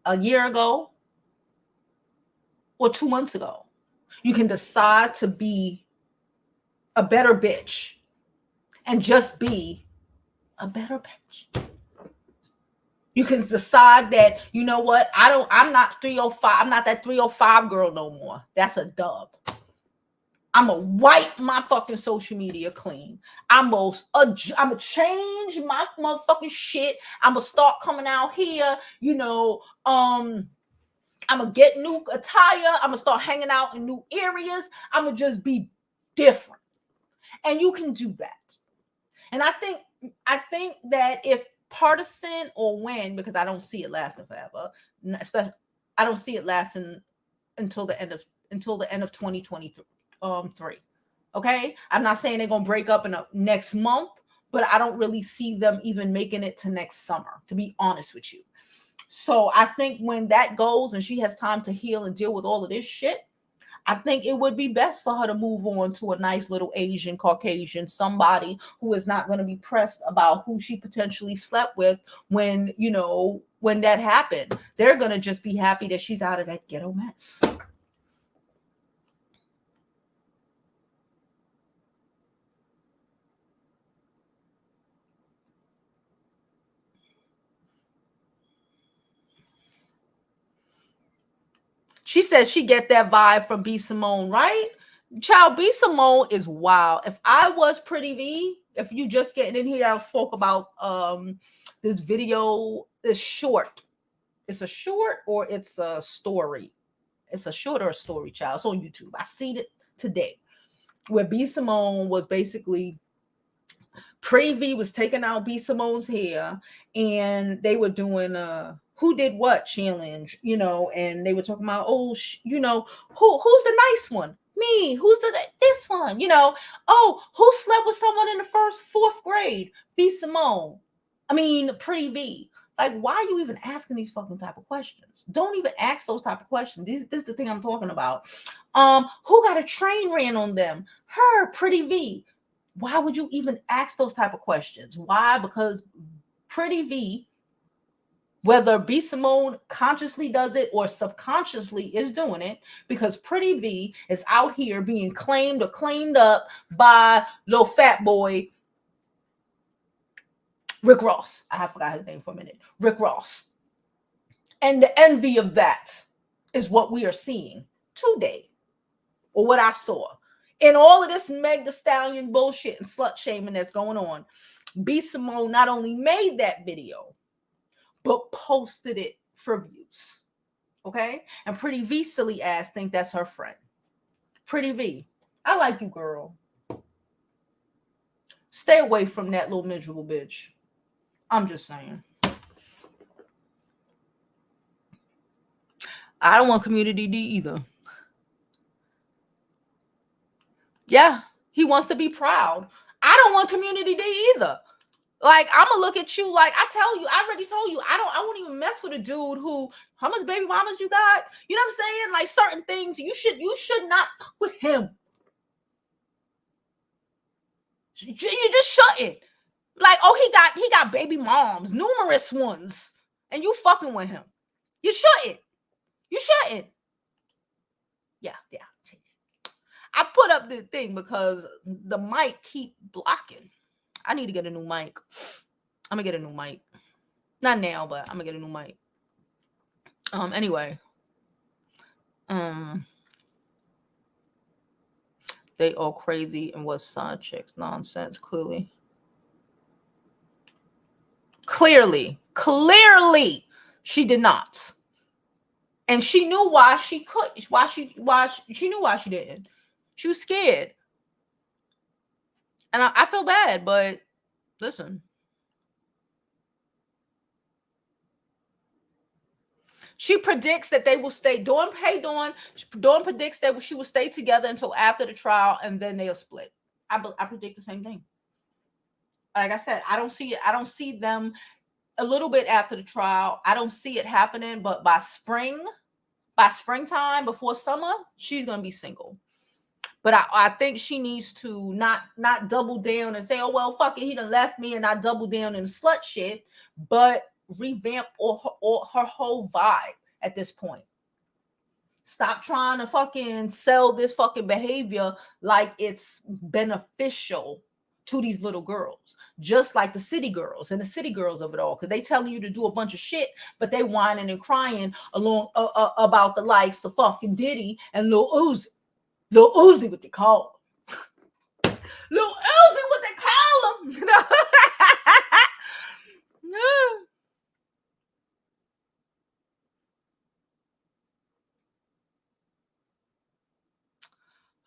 [SPEAKER 1] a year ago, or 2 months ago. You can decide to be a better bitch and just be a better bitch. You can decide that, you know what? I'm not 305. I'm not that 305 girl no more. That's a dub. I'm going to wipe my fucking social media clean. I'm going to change my motherfucking shit. I'm going to start coming out here, I'm going to get new attire. I'm going to start hanging out in new areas. I'm going to just be different. And you can do that. And I think that if Pardison or when, because I don't see it lasting forever. Especially, I don't see it lasting until the end of 2023. Okay, I'm not saying they're gonna break up in the next month, but I don't really see them even making it to next summer, to be honest with you. So I think when that goes and she has time to heal and deal with all of this shit, I think it would be best for her to move on to a nice little Asian, Caucasian, somebody who is not going to be pressed about who she potentially slept with when, when that happened. They're going to just be happy that she's out of that ghetto mess. She says she get that vibe from B. Simone, right? Child, B. Simone is wild. If I was Pretty V, if you just getting in here, I spoke about this video, this short. It's a short or it's a story. It's a short or a story, child. It's on YouTube. I seen it today, where B. Simone was basically, Pretty V was taking out B. Simone's hair, and they were doing who did what challenge, and they were talking about, who's the nice one? Me. Who's this one? Oh, who slept with someone in the fourth grade? B. Simone. I mean, Pretty V. Like, why are you even asking these fucking type of questions? Don't even ask those type of questions. This is the thing I'm talking about. Who got a train ran on them? Her, Pretty V. Why would you even ask those type of questions? Why? Because Pretty V, whether B. Simone consciously does it or subconsciously is doing it, because Pretty V is out here being claimed or claimed up by little fat boy Rick Ross. I forgot his name for a minute. Rick Ross. And the envy of that is what we are seeing today, or what I saw. In all of this Meg Thee Stallion bullshit and slut shaming that's going on, B. Simone not only made that video, but posted it for views. Okay? And Pretty V, silly ass, think that's her friend. Pretty V, I like you, girl. Stay away from that little miserable bitch. I'm just saying. I don't want Community D either. Yeah, he wants to be proud. I don't want Community D either. Like, I'm gonna look at you like, I already told you, I won't even mess with a dude who, how much baby mamas you got? You know what I'm saying? Like, certain things you should not fuck with him. You just shouldn't. Like, oh, he got baby moms, numerous ones, and you fucking with him. You shouldn't. You shouldn't. Yeah. I put up the thing because the mic keep blocking. I need to get a new mic. I'm gonna get a new mic. Not now, but I'm gonna get a new mic. Anyway. They all crazy and was side chicks. Nonsense, clearly. Clearly, she did not. And she knew why she could. She knew why she didn't. She was scared. And I feel bad, but listen. She predicts that they will stay. Dawn predicts that she will stay together until after the trial, and then they'll split. I predict the same thing. Like I said, I don't see them a little bit after the trial. I don't see it happening, but by springtime, before summer, she's gonna be single. But I think she needs to not double down and say, oh well, fuck it, he done left me, and not double down in slut shit, but revamp or her whole vibe at this point. Stop trying to fucking sell this fucking behavior like it's beneficial to these little girls, just like the city girls and the city girls of it all, because they telling you to do a bunch of shit, but they whining and crying along about the likes of fucking Diddy and Lil Uzi. Lil Uzi, what they call him. Lil Uzi, what they call him.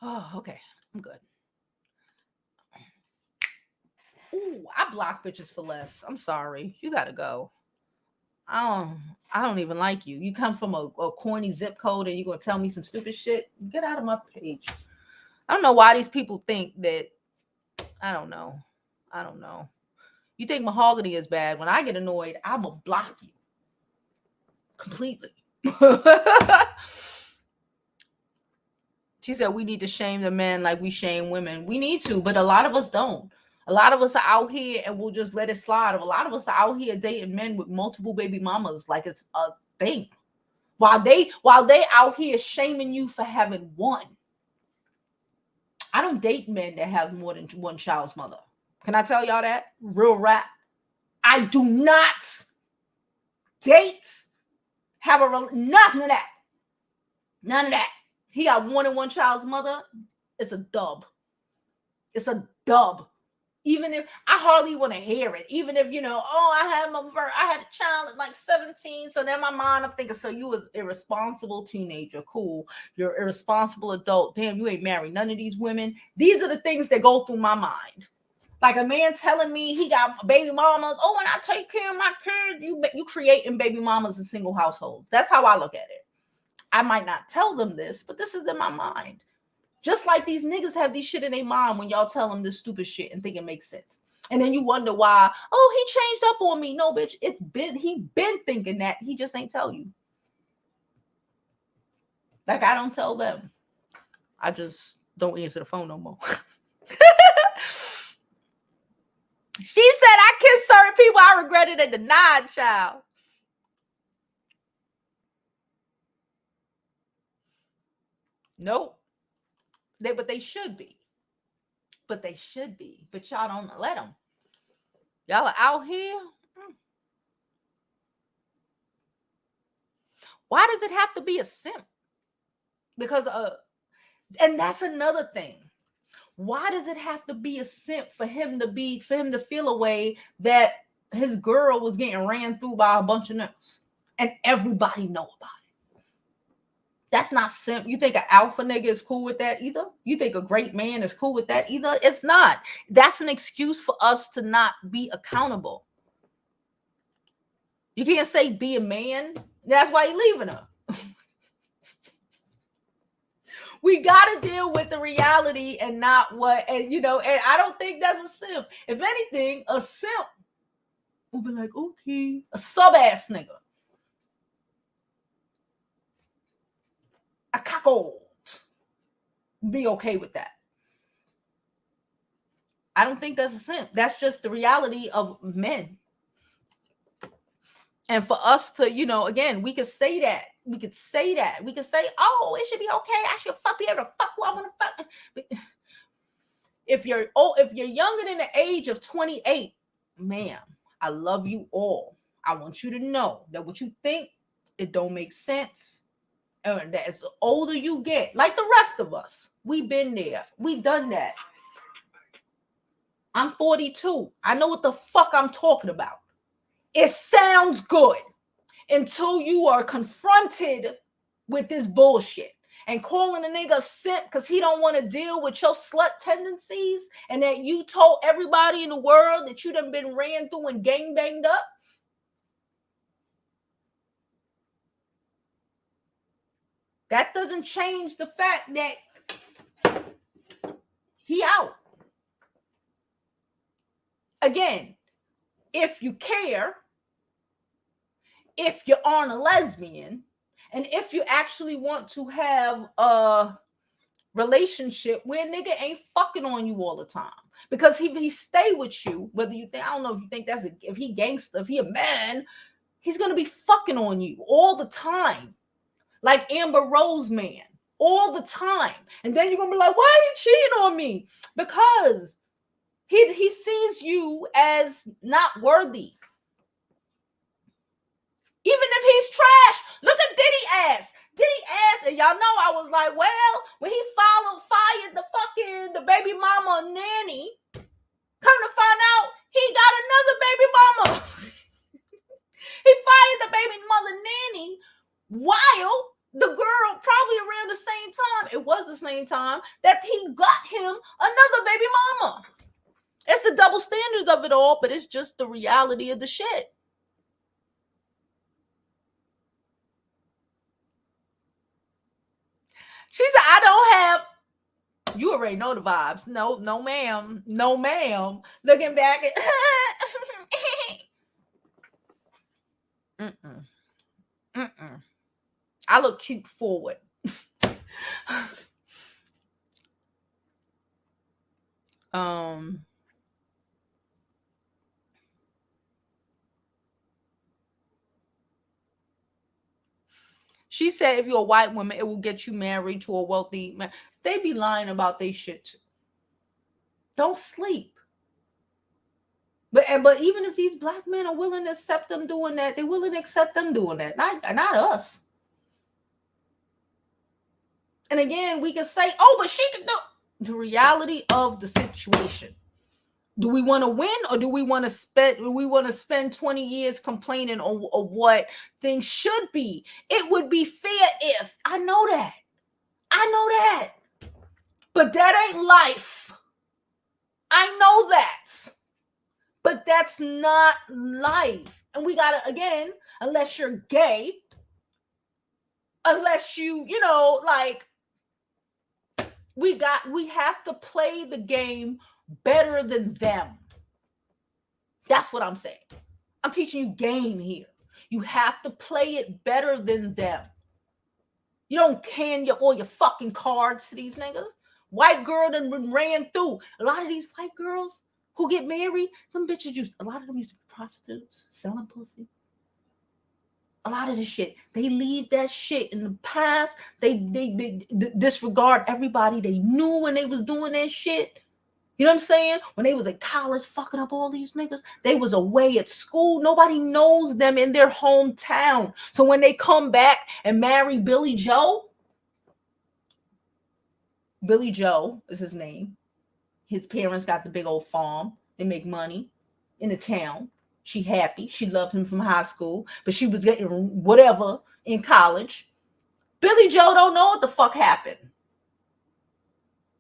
[SPEAKER 1] Oh, okay. I'm good. Ooh, I block bitches for less. I'm sorry. You gotta go. I don't even like you. You come from a corny zip code and you're gonna tell me some stupid shit. Get out of my page. I don't know why these people think that. I don't know. You think mahogany is bad. When I get annoyed, I'm gonna block you completely. She said we need to shame the men like we shame women. We need to, but a lot of us don't. A lot of us are out here and we'll just let it slide. A lot of us are out here dating men with multiple baby mamas like it's a thing. While they out here shaming you for having one. I don't date men that have more than one child's mother. Can I tell y'all that? Real rap. I do not date, nothing of that. None of that. He got more than one child's mother. It's a dub. It's a dub. Even if I hardly want to hear it. Even if, I had a child at like 17. So then my mind, I'm thinking, so you was irresponsible teenager. Cool. You're irresponsible adult. Damn, you ain't married none of these women. These are the things that go through my mind. Like a man telling me he got baby mamas. Oh, when I take care of my kids, you creating baby mamas in single households. That's how I look at it. I might not tell them this, but this is in my mind. Just like these niggas have these shit in their mind when y'all tell them this stupid shit and think it makes sense. And then you wonder why, he changed up on me. No, bitch, he been thinking that. He just ain't tell you. Like I don't tell them. I just don't answer the phone no more. She said I kissed certain people I regretted and denied, child. Nope. But they should be. But y'all don't let them. Y'all are out here. Why does it have to be a simp? Because and that's another thing. Why does it have to be a simp for him to feel a way that his girl was getting ran through by a bunch of niggas and everybody know about it? That's not simp. You think an alpha nigga is cool with that either? You think a great man is cool with that either? It's not. That's an excuse for us to not be accountable. You can't say be a man. That's why you're leaving her. We got to deal with the reality and not what, and I don't think that's a simp. If anything, a simp will be like, okay, a sub-ass nigga. A cuckold. Be okay with that. I don't think that's a simp. That's just the reality of men. And for us to, again, we could say that. We could say, oh, it should be okay. I should be able to fuck who I want to fuck. But if you're younger than the age of 28, ma'am, I love you all. I want you to know that what you think, it don't make sense. And that as the older you get, like the rest of us, we've been there. We've done that. I'm 42. I know what the fuck I'm talking about. It sounds good until you are confronted with this bullshit and calling a nigga a simp because he don't want to deal with your slut tendencies and that you told everybody in the world that you done been ran through and gang banged up. That doesn't change the fact that he out. Again, if you care, if you aren't a lesbian, and if you actually want to have a relationship where nigga ain't fucking on you all the time. Because he stay with you, whether you think, I don't know if you think if he gangster, if he a man, he's going to be fucking on you all the time. Like Amber Rose man, all the time. And then you're going to be like, why are you cheating on me? Because he sees you as not worthy. Even if he's trash, look at Diddy ass, and y'all know I was like, well, when he fired the baby mama nanny, come to find out he got another baby mama. He fired the baby mother nanny while the girl, probably around the same time, it was the same time that he got him another baby mama. It's the double standards of it all, but it's just the reality of the shit. She said, I don't have, you already know the vibes. No, no, ma'am. No, ma'am. Looking back at, mm-mm. Mm-mm. I look cute forward. She said, if you're a white woman, it will get you married to a wealthy man. They be lying about they shit. Don't sleep. But even if these black men are willing to accept them doing that, they're willing to accept them doing that. Not us. And again, we can say, oh, but she can do the reality of the situation. Do we want to win, or do we want to spend 20 years complaining of what things should be? It would be fair if. I know that. But that ain't life. I know that. But that's not life. And we gotta, again, unless you're gay, unless you know, like, we have to play the game better than them. That's what I'm saying. I'm teaching you game here. You have to play it better than them. You don't can all your fucking cards to these niggas. White girl done ran through. A lot of these white girls who get married, a lot of them used to be prostitutes, selling pussy. A lot of this shit, they leave that shit in the past. They disregard everybody they knew when they was doing that shit. You know what I'm saying? When they was in college fucking up all these niggas, they was away at school. Nobody knows them in their hometown. So when they come back and marry Billy Joe is his name. His parents got the big old farm. They make money in the town. She happy. She loved him from high school, but she was getting whatever in college. Billy Joe don't know what the fuck happened.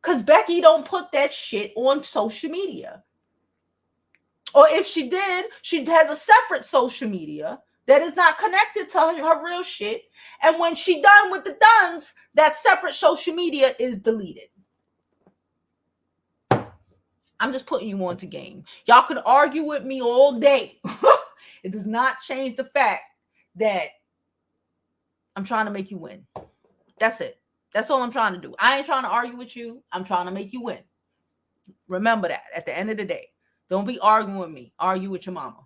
[SPEAKER 1] Because Becky don't put that shit on social media. Or if she did, she has a separate social media that is not connected to her real shit. And when she done with the duns, that separate social media is deleted. I'm just putting you onto game. Y'all can argue with me all day. It does not change the fact that I'm trying to make you win. That's it. That's all I'm trying to do. I ain't trying to argue with you. I'm trying to make you win. Remember that at the end of the day. Don't be arguing with me. Argue with your mama.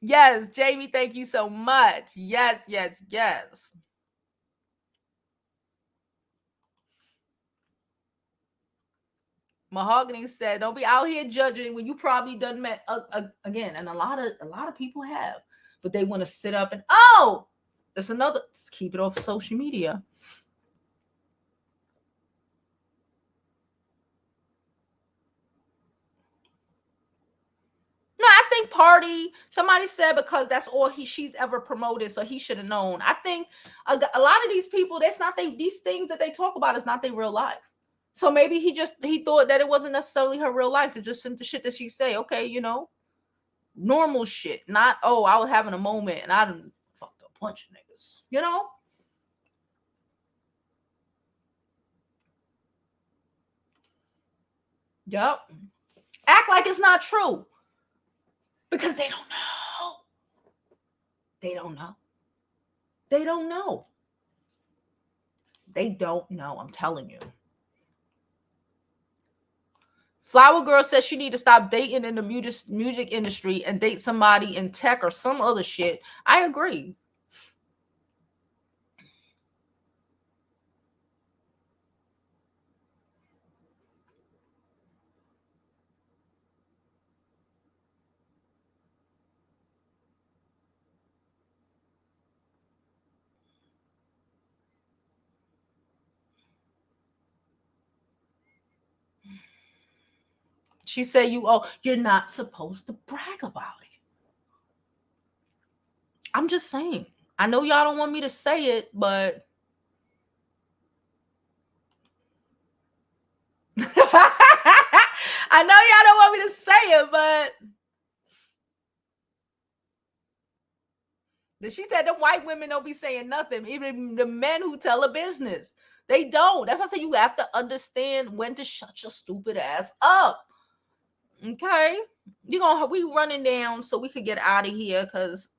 [SPEAKER 1] Yes, Jamie, thank you so much. Yes. Mahogany said, "Don't be out here judging when you probably done met again." And a lot of people have, but they want to sit up and that's another. Let's keep it off social media. No, I think Pardi. Somebody said because that's all she's ever promoted, so he should have known. I think a lot of these people, that's not these things that they talk about is not their real life. So maybe he thought that it wasn't necessarily her real life. It's just some shit that she say. Okay, normal shit. Not I was having a moment and I done fucked a bunch of niggas. Yep. Act like it's not true. Because they don't know. They don't know. They don't know. They don't know. I'm telling you. Flower Girl says she need to stop dating in the music industry and date somebody in tech or some other shit. I agree. She said you're not supposed to brag about it. I'm just saying. I know y'all don't want me to say it, but I know y'all don't want me to say it, but she said the white women don't be saying nothing. Even the men who tell a business, they don't. That's why I say you have to understand when to shut your stupid ass up. Okay, we running down so we could get out of here because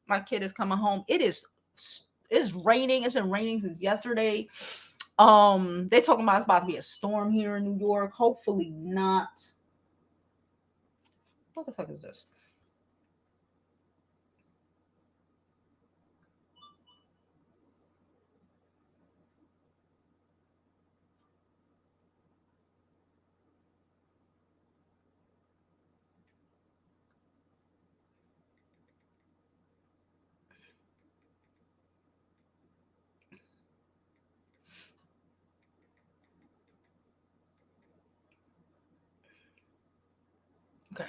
[SPEAKER 1] my kid is coming home. It's raining. It's been raining since yesterday. They talking about it's about to be a storm here in New York. Hopefully not. What the fuck is this? Okay.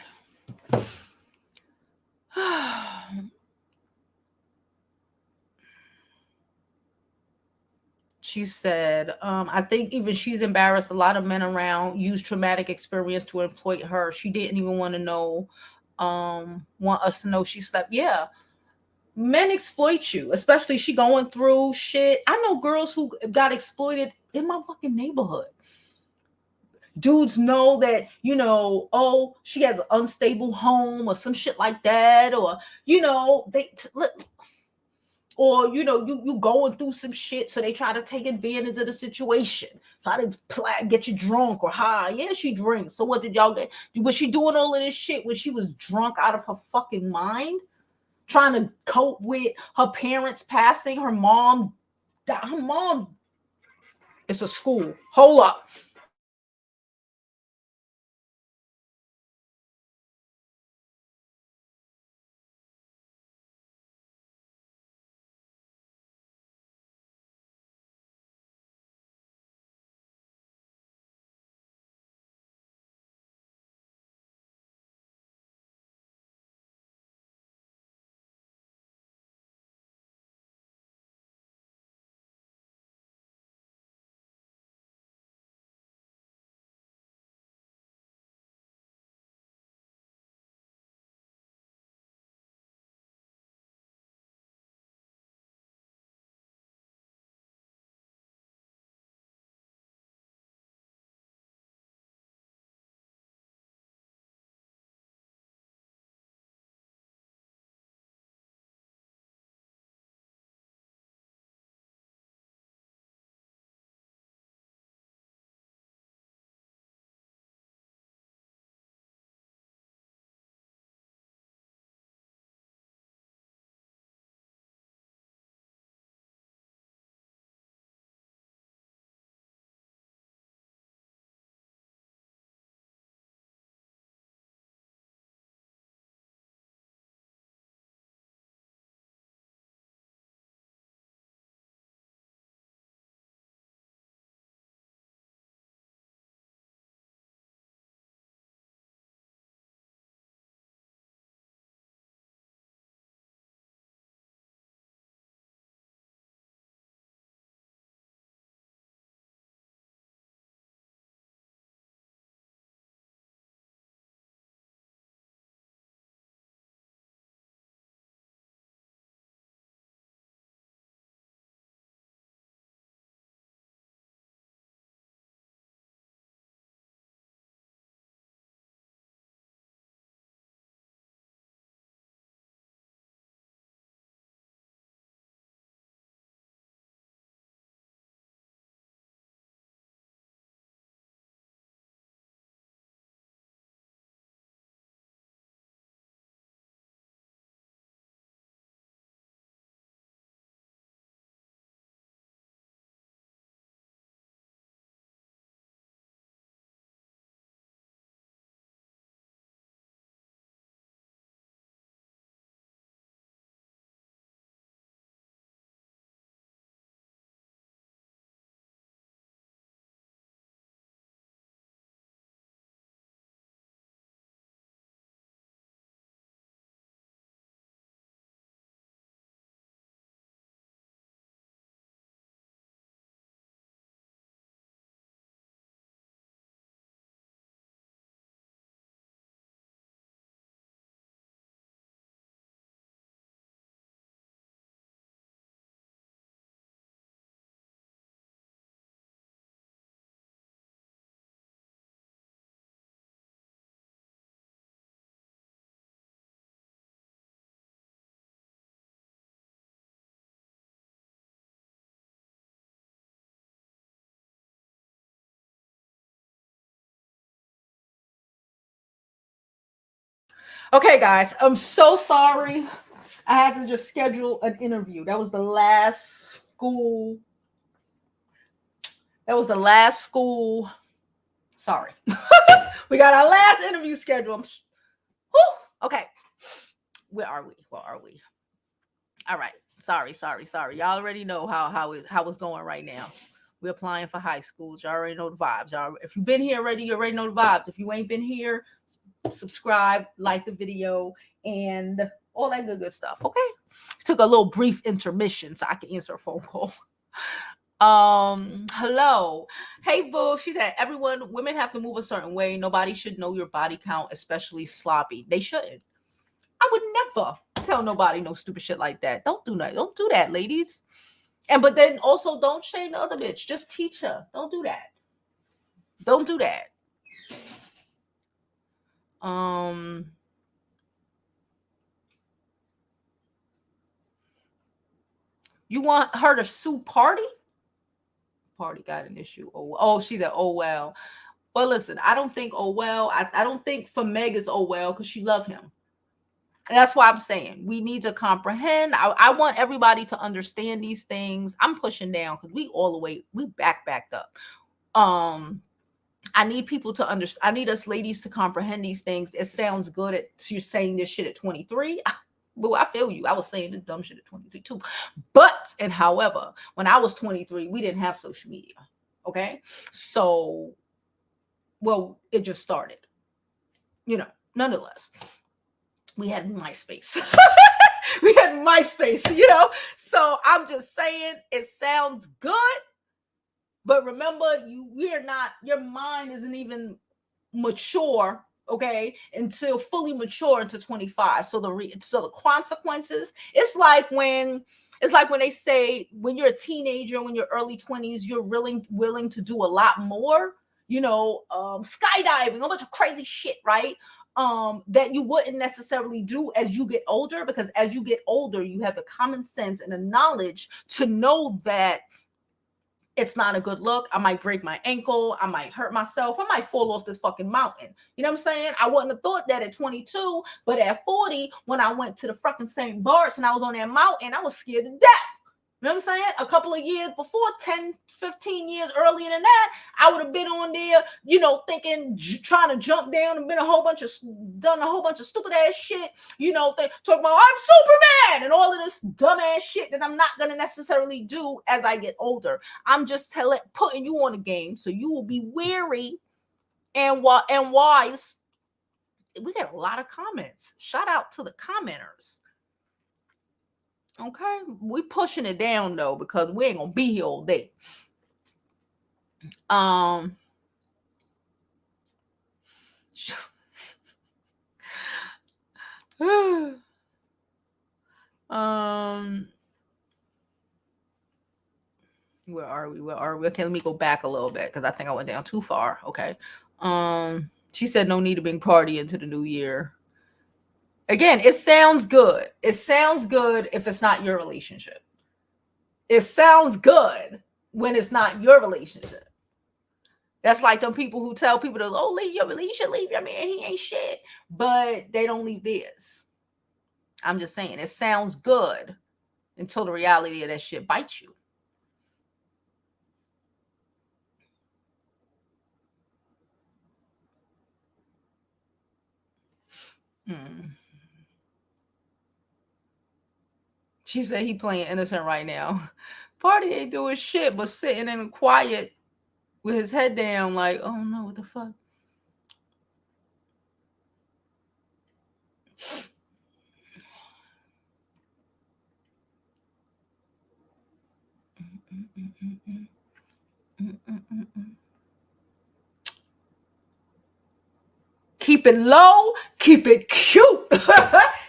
[SPEAKER 1] She said, I think even she's embarrassed. A lot of men around use traumatic experience to exploit her. She didn't even want to know, want us to know she slept. Yeah. Men exploit you, especially she going through shit. I know girls who got exploited in my fucking neighborhood. Dudes know that, oh, she has an unstable home or some shit like that, or you going through some shit, so they try to take advantage of the situation, try to get you drunk or high. Yeah, she drinks. So what did y'all get? Was she doing all of this shit when she was drunk out of her fucking mind, trying to cope with her parents passing? Her mom, it's a school. Hold up. Okay, guys, I'm so sorry. I had to just schedule an interview. That was the last school. Sorry. We got our last interview scheduled. Okay. Where are we? All right. Sorry. Y'all already know how it's going right now. We're applying for high schools. Y'all already know the vibes. Y'all, if you've been here already, you already know the vibes. If you ain't been here, subscribe, like the video, and all that good stuff. Okay. Took a little brief intermission so I can answer a phone call. Hello. Hey, boo. She said, women have to move a certain way. Nobody should know your body count, especially sloppy. They shouldn't. I would never tell nobody no stupid shit like that. Don't do that. Don't do that, ladies. But then also don't shame the other bitch. Just teach her. Don't do that. Don't do that. You want her to sue Pardi? Pardi got an issue. Oh, she said, oh well. Well, listen, I don't think I don't think for Meg is oh well because she loved him. And that's why I'm saying we need to comprehend. I want everybody to understand these things. I'm pushing down because we all the way, we backed up. I need people to understand. I need us ladies to comprehend these things. It sounds good you're saying this shit at 23. Well, I feel you. I was saying this dumb shit at 23 too. But, and however, when I was 23, we didn't have social media. Okay. So, well, it just started. Nonetheless, we had MySpace. So I'm just saying it sounds good. But remember, your mind isn't even mature, okay, until fully mature into 25. So the consequences, it's like when they say when you're a teenager, when you're early 20s, you're willing to do a lot more, skydiving, a bunch of crazy shit, right? That you wouldn't necessarily do as you get older, because as you get older, you have the common sense and the knowledge to know that it's not a good look. I might break my ankle. I might hurt myself. I might fall off this fucking mountain. You know what I'm saying? I wouldn't have thought that at 22, but at 40, when I went to the fucking St. Bart's and I was on that mountain, I was scared to death. You know what I'm saying? A couple of years before, 10, 15 years earlier than that, I would have been on there, thinking, trying to jump down and done a whole bunch of stupid ass shit, talking about I'm Superman and all of this dumb ass shit that I'm not going to necessarily do as I get older. I'm just putting you on a game so you will be wary and wise. We got a lot of comments. Shout out to the commenters. Okay, we pushing it down though because we ain't gonna be here all day. Where are we? Okay, let me go back a little bit because I think I went down too far. Okay. She said no need to bring Pardi into the new year. Again, it sounds good. It sounds good if it's not your relationship. It sounds good when it's not your relationship. That's like them people who tell people to, you should leave your man. He ain't shit. But they don't leave theirs. I'm just saying, it sounds good until the reality of that shit bites you. She said he playing innocent right now. Pardi ain't doing shit but sitting in quiet with his head down like, oh no, what the fuck? Keep it low, keep it cute.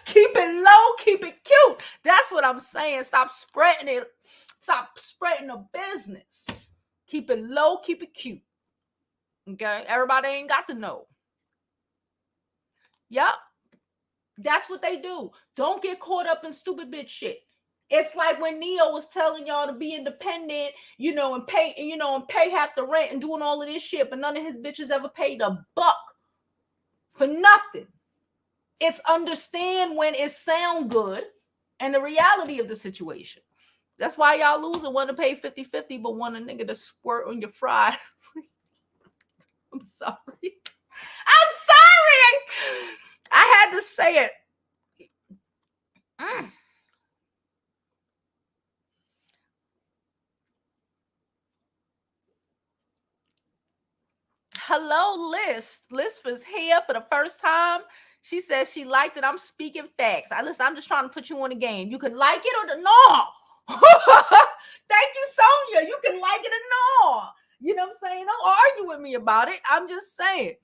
[SPEAKER 1] Keep it low, keep it cute. That's what I'm saying. Stop spreading it. Stop spreading the business. Keep it low, keep it cute. Okay? Everybody ain't got to know. Yep. That's what they do. Don't get caught up in stupid bitch shit. It's like when Neo was telling y'all to be independent, and pay half the rent and doing all of this shit, but none of his bitches ever paid a buck for nothing. You know what I'm saying? A couple of years before 10, 15 years earlier than that, I would have been on there, doing all of this shit, but none of his bitches ever paid a buck for nothing. You know what I'm saying? It's understand when it sound good and the reality of the situation. That's why y'all losing want to pay 50-50, but want a nigga to squirt on your fries. I'm sorry. I'm sorry. I had to say it. Hello, List. List was here for the first time. She says she liked it. I'm speaking facts. Listen, I'm just trying to put you on the game. You can like it or no. Thank you, Sonia. You can like it or no. You know what I'm saying? Don't argue with me about it. I'm just saying.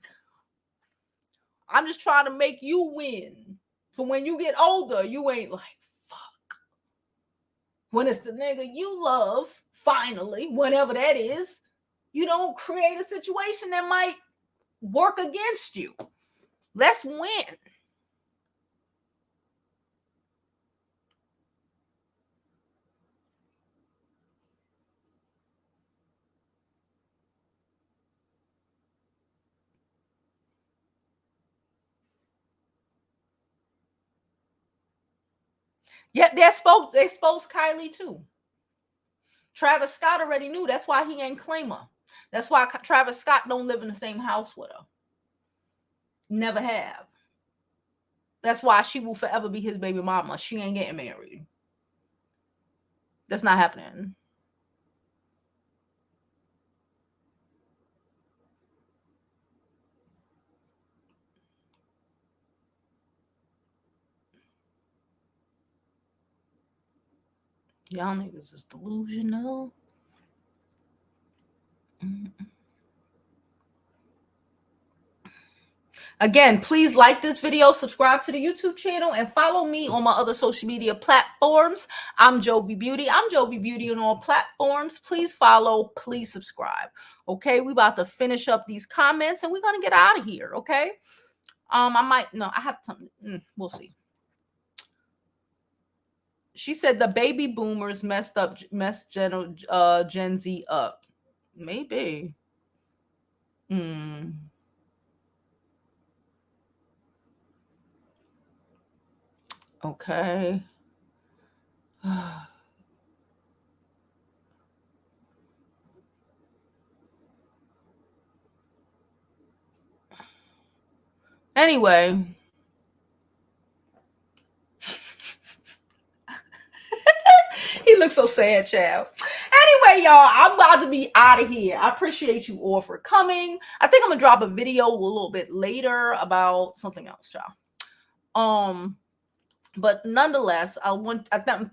[SPEAKER 1] I'm just trying to make you win. So when you get older, you ain't like, fuck. When it's the nigga you love, finally, whatever that is, you don't create a situation that might work against you. Let's win. Yeah, they exposed Kylie too. Travis Scott already knew. That's why he ain't claim her. That's why Travis Scott don't live in the same house with her. Never have. That's why she will forever be his baby mama. She ain't getting married. That's not happening. Y'all niggas is delusional. Again, please like this video, subscribe to the YouTube channel, and follow me on my other social media platforms. I'm Jovi Beauty. I'm Jovi Beauty on all platforms. Please follow, please subscribe. Okay, we about to finish up these comments and we're gonna get out of here. Okay. I have something. We'll see. She said the baby boomers messed Gen Z up. Maybe. Okay. Anyway. He looks so sad, child. Anyway, y'all, I'm about to be out of here. I appreciate you all for coming. I think I'm gonna drop a video a little bit later about something else, y'all. But nonetheless,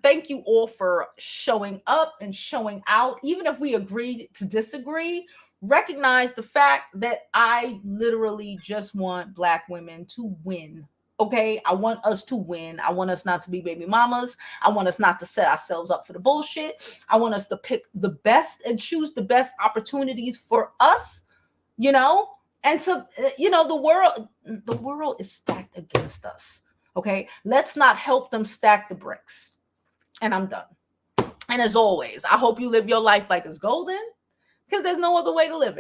[SPEAKER 1] thank you all for showing up and showing out. Even if we agreed to disagree, recognize the fact that I literally just want Black women to win. Okay, I want us to win. I want us not to be baby mamas. I want us not to set ourselves up for the bullshit. I want us to pick the best and choose the best opportunities for us, you know, and to, the world is stacked against us. Okay, let's not help them stack the bricks. And I'm done. And as always, I hope you live your life like it's golden, because there's no other way to live it.